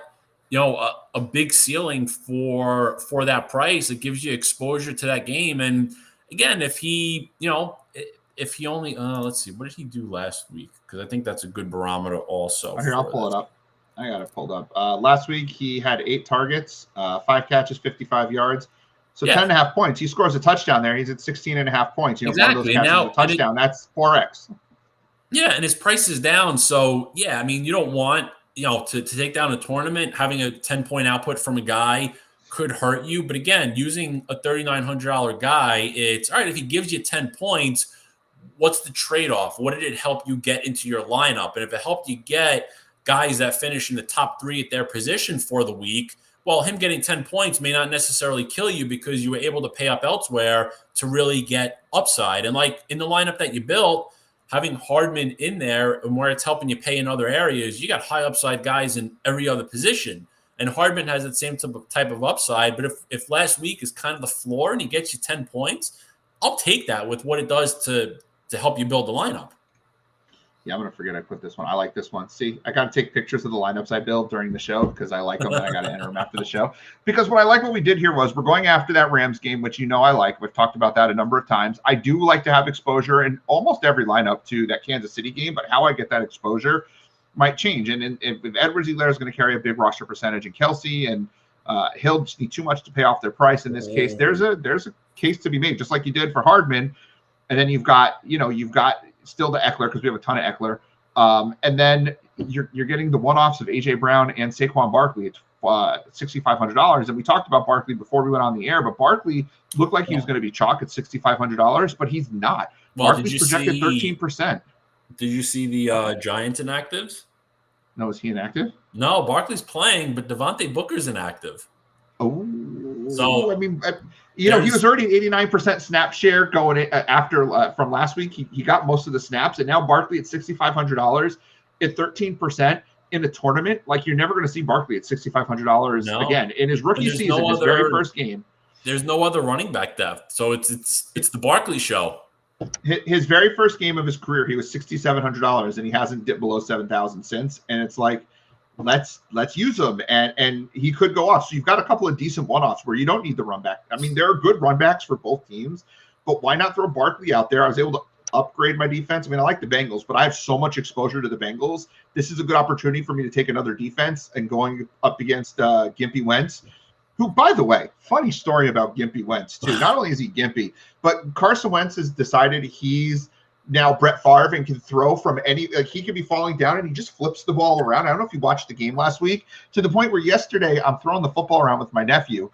a big ceiling for that price. It gives you exposure to that game. And again, if he only, let's see, what did he do last week? Because I think that's a good barometer also. Here, I'll pull it up. I got it pulled up. Last week, he had 8 targets, 5 catches, 55 yards. So 10.5 points. He scores a touchdown there. He's at 16.5 points. Exactly. One of those catches is a touchdown. That's 4X. Yeah, and his price is down. So, I mean, you don't want, to take down a tournament. Having a 10-point output from a guy could hurt you. But again, using a $3,900 guy, it's, all right, if he gives you 10 points, what's the trade-off? What did it help you get into your lineup? And if it helped you get guys that finish in the top 3 at their position for the week, well, him getting 10 points may not necessarily kill you because you were able to pay up elsewhere to really get upside. And like in the lineup that you built, having Hardman in there and where it's helping you pay in other areas, you got high upside guys in every other position. And Hardman has that same type of upside. But if last week is kind of the floor and he gets you 10 points, I'll take that with what it does to help you build the lineup. Yeah, I'm going to forget I put this one. I like this one. See, I got to take pictures of the lineups I build during the show because I like them and I got to enter them after the show. Because what we did here was we're going after that Rams game, which I like. We've talked about that a number of times. I do like to have exposure in almost every lineup to that Kansas City game, but how I get that exposure might change. And if Edwards-Helaire is going to carry a big roster percentage and Kelsey and Hill just need too much to pay off their price in this case, there's a case to be made, just like you did for Hardman. And then you've got still the Eckler because we have a ton of Eckler. And then you're getting the one-offs of A.J. Brown and Saquon Barkley at $6,500. And we talked about Barkley before we went on the air, but Barkley looked like he was going to be chalk at $6,500, but he's not. Well, Barkley's projected 13%. Did you see the Giants inactives? No, is he inactive? No, Barkley's playing, but Devontae Booker's inactive. Oh, so I mean, he was already 89% snap share going after from last week. He got most of the snaps, and now Barkley at $6,500 at 13% in the tournament. Like, you're never going to see Barkley at $6,500 again in his rookie season, his very first game. There's no other running back depth, so it's the Barkley show. His very first game of his career, he was $6,700, and he hasn't dipped below 7,000 since. And it's like, let's use him, and he could go off. So you've got a couple of decent one-offs where you don't need the run back. I mean, there are good run backs for both teams, but why not throw Barkley out there? I was able to upgrade my defense. I mean, I like the Bengals, but I have so much exposure to the Bengals. This is a good opportunity for me to take another defense and going up against Gimpy Wentz, who, by the way, funny story about Gimpy Wentz too. Not only is he gimpy, but Carson Wentz has decided he's now Brett Favre and can throw from any, like, he could be falling down and he just flips the ball around. I don't know if you watched the game last week, to the point where yesterday I'm throwing the football around with my nephew,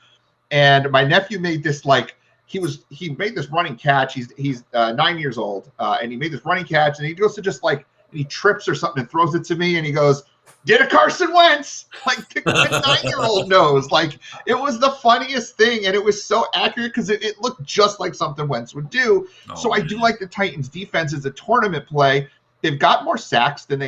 and my nephew made this, like, he made this running catch. He's 9 years old, and he made this running catch, and he goes to just, like, he trips or something and throws it to me, and he goes, "Get a Carson Wentz!" Like, the 9-year-old knows. Like, it was the funniest thing, and it was so accurate because it looked just like something Wentz would do. So I do like the Titans' defense as a tournament play. They've got more sacks than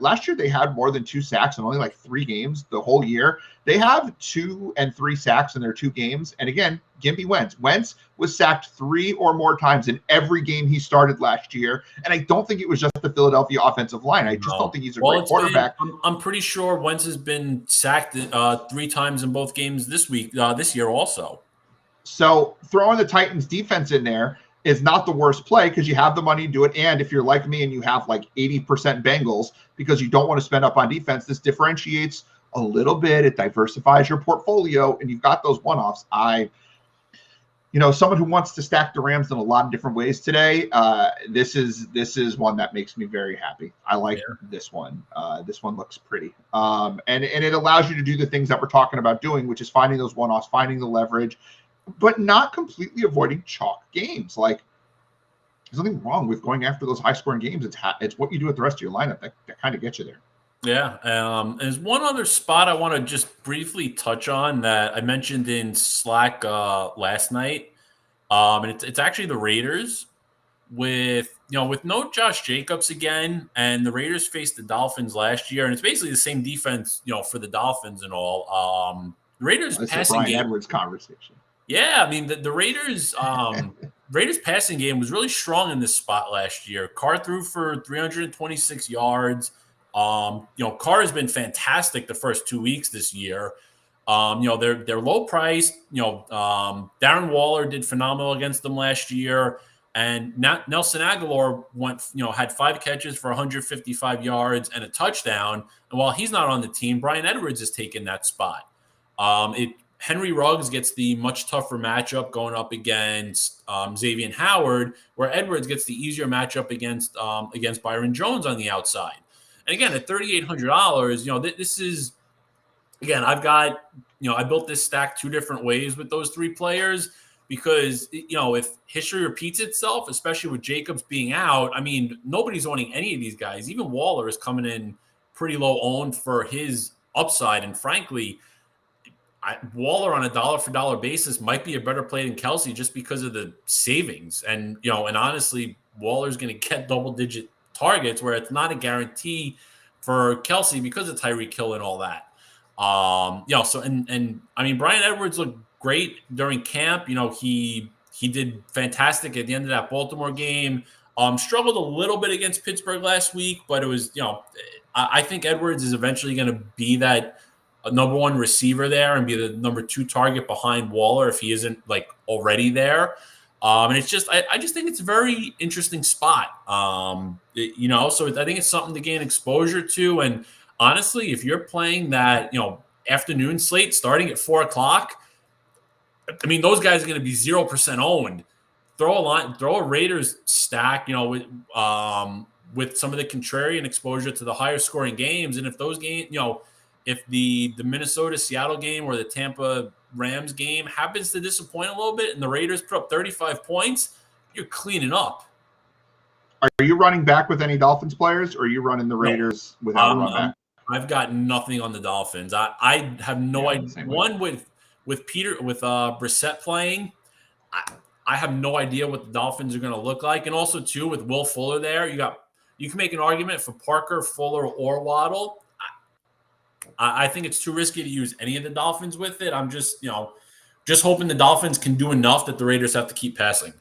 last year. They had more than 2 sacks in only like 3 games the whole year. They have 2 and 3 sacks in their 2 games. And again, Gimpy Wentz. Wentz was sacked 3 or more times in every game he started last year. And I don't think it was just the Philadelphia offensive line. I just don't think he's a great quarterback. I'm pretty sure Wentz has been sacked 3 times in both games this year also. So throwing the Titans defense in there is not the worst play because you have the money to do it. And if you're like me and you have like 80% Bengals because you don't want to spend up on defense, this differentiates a little bit. It diversifies your portfolio, and you've got those one-offs. Someone who wants to stack the Rams in a lot of different ways today, this is one that makes me very happy. I like this one. This one looks pretty. And it allows you to do the things that we're talking about doing, which is finding those one-offs, finding the leverage, but not completely avoiding chalk games. Like, there's nothing wrong with going after those high-scoring games. It's what you do with the rest of your lineup that kind of gets you there. Yeah. There's one other spot I want to just briefly touch on that I mentioned in Slack last night. And it's actually the Raiders with no Josh Jacobs again, and the Raiders faced the Dolphins last year, and it's basically the same defense, for the Dolphins and all. The Raiders passing Brian game. Edwards conversation. Yeah, I mean the Raiders Raiders passing game was really strong in this spot last year. Carr threw for 326 yards. Carr has been fantastic the first 2 weeks this year. They're low priced. Darren Waller did phenomenal against them last year, and Nelson Aguilar had 5 catches for 155 yards and a touchdown. And while he's not on the team, Bryan Edwards has taken that spot. Henry Ruggs gets the much tougher matchup going up against Xavier Howard, where Edwards gets the easier matchup against Byron Jones on the outside. And again, at $3,800, this is, again, I've got, I built this stack 2 different ways with those 3 players because, if history repeats itself, especially with Jacobs being out, I mean, nobody's owning any of these guys. Even Waller is coming in pretty low owned for his upside. And frankly, Waller on a dollar-for-dollar basis might be a better play than Kelsey just because of the savings. And, and honestly, Waller's going to get double-digit targets where it's not a guarantee for Kelsey because of Tyreek Hill and all that. So I mean, Bryan Edwards looked great during camp. He did fantastic at the end of that Baltimore game. Struggled a little bit against Pittsburgh last week, but it was, I think Edwards is eventually going to be that number 1 receiver there and be the number 2 target behind Waller if he isn't like already there. And it's just, I just think it's a very interesting spot. So I think it's something to gain exposure to. And honestly, if you're playing that, afternoon slate starting at 4:00, I mean, those guys are going to be 0% owned. throw a Raiders stack, with some of the contrarian exposure to the higher scoring games. And if those games, if the Minnesota Seattle game or the Tampa Rams game happens to disappoint a little bit and the Raiders put up 35 points, you're cleaning up. Are you running back with any Dolphins players, or are you running the Raiders without a run back? I've got nothing on the Dolphins. I have no idea. One with Brissett playing, I have no idea what the Dolphins are going to look like. And also, too, with Will Fuller there, you can make an argument for Parker, Fuller, or Waddle. I think it's too risky to use any of the Dolphins with it. I'm just hoping the Dolphins can do enough that the Raiders have to keep passing.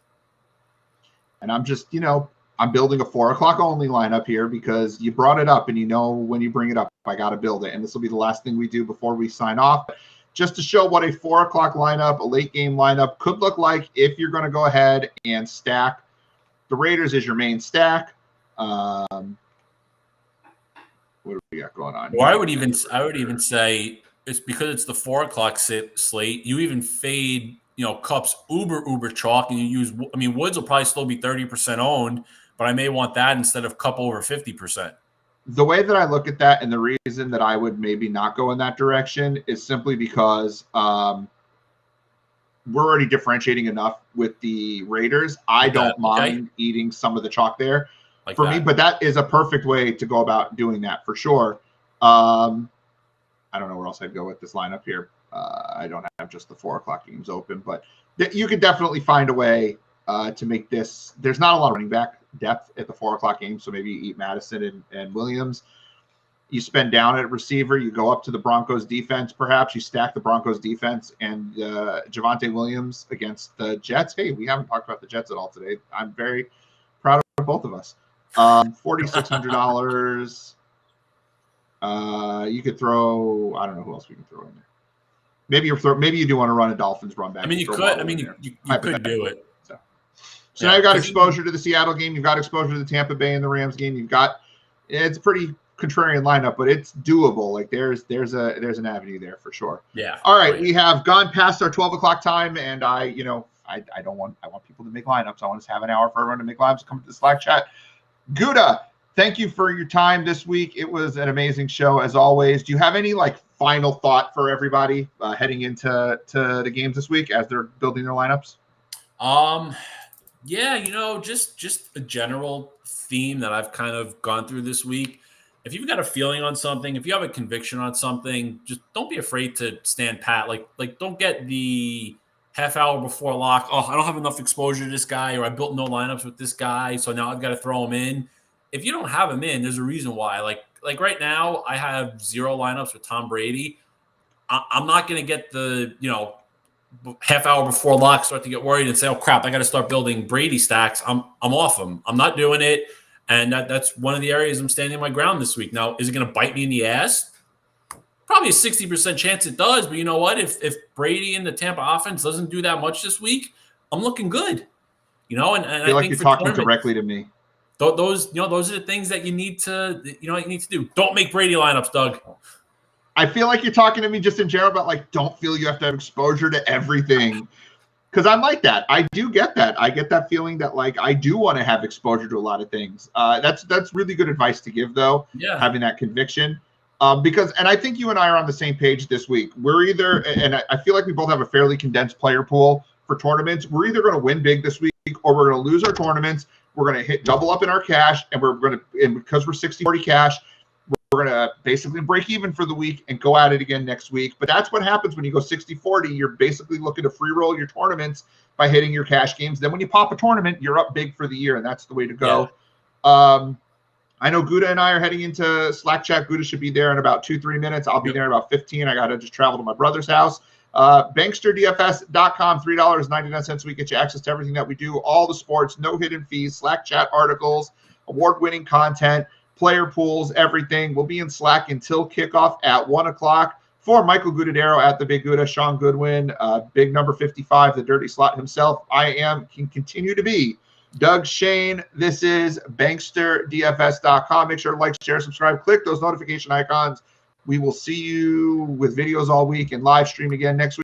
And I'm just, I'm building a 4 o'clock only lineup here because you brought it up, and when you bring it up, I got to build it. And this will be the last thing we do before we sign off, just to show what a 4 o'clock lineup, a late game lineup could look like if you're going to go ahead and stack the Raiders as your main stack. What do we got going on? Well, I would even say it's because it's the 4 o'clock slate. You even fade, Kupp's uber chalk, and you use. I mean, Woods will probably still be 30% owned, but I may want that instead of Kupp over 50%. The way that I look at that, and the reason that I would maybe not go in that direction, is simply because we're already differentiating enough with the Raiders. I don't mind eating some of the chalk there for me, but that is a perfect way to go about doing that for sure. I don't know where else I'd go with this lineup here. I don't have just the 4 o'clock games open, but you could definitely find a way to make this. There's not a lot of running back depth at the 4 o'clock game, so maybe you eat Madison and Williams. You spend down at receiver. You go up to the Broncos defense. Perhaps you stack the Broncos defense and Javonte Williams against the Jets. Hey, we haven't talked about the Jets at all today. I'm very proud of both of us. $4,600. You could throw. I don't know who else we can throw in there. Maybe you do want to run a Dolphins run back. I mean, you could. I mean, you could do it. So now you've got exposure to the Seattle game. You've got exposure to the Tampa Bay and the Rams game. It's a pretty contrarian lineup, but it's doable. Like there's an avenue there for sure. Yeah. All right, we have gone past our 12 o'clock time, and I want people to make lineups. I want us to have an hour for everyone to make lineups. Come to the Slack chat. Gouda, thank you for your time this week. It was an amazing show as always. Do you have any final thought for everybody heading into the games this week as they're building their lineups? Yeah, just a general theme that I've kind of gone through this week. If you've got a feeling on something, if you have a conviction on something, just don't be afraid to stand pat. Like don't get the half hour before lock. Oh, I don't have enough exposure to this guy, or I built no lineups with this guy, so now I've got to throw him in. If you don't have him in, there's a reason why. Like right now, I have 0 lineups with Tom Brady. I'm not going to get the half hour before lock start to get worried and say, oh crap, I got to start building Brady stacks. I'm off them. I'm not doing it. And that's one of the areas I'm standing my ground this week. Now, is it going to bite me in the ass? Probably a 60% chance it does. But you know what? If Brady and the Tampa offense doesn't do that much this week, I'm looking good. And I feel like you're talking directly to me. Those are the things that you need to do. Don't make Brady lineups, Doug. I feel like you're talking to me just in general about don't feel you have to have exposure to everything. Because I'm like that. I do get that. I get that feeling that I do want to have exposure to a lot of things. That's really good advice to give though. Yeah. Having that conviction. And I think you and I are on the same page this week. We're either, and I feel like we both have a fairly condensed player pool for tournaments. We're either going to win big this week or we're going to lose our tournaments. We're going to hit double up in our cash, and because we're 60-40 cash, we're going to basically break even for the week and go at it again next week. But that's what happens when you go 60-40. You're basically looking to free roll your tournaments by hitting your cash games. Then when you pop a tournament, you're up big for the year, and that's the way to go. Yeah. I know Gouda and I are heading into Slack chat. Gouda should be there in about 2-3 minutes. I'll be there in about 15. I got to just travel to my brother's house. BanksterDFS.com, $3.99 a week. Get you access to everything that we do, all the sports, no hidden fees, Slack chat articles, award-winning content, player pools, everything. We'll be in Slack until kickoff at 1 o'clock. For Michael Gudadero at the Big Gouda, Sean Goodwin, big number 55, the dirty slot himself. Can continue to be Doug Shane. This is BanksterDFS.com. Make sure to like, share, subscribe, click those notification icons. We will see you with videos all week and live stream again next week.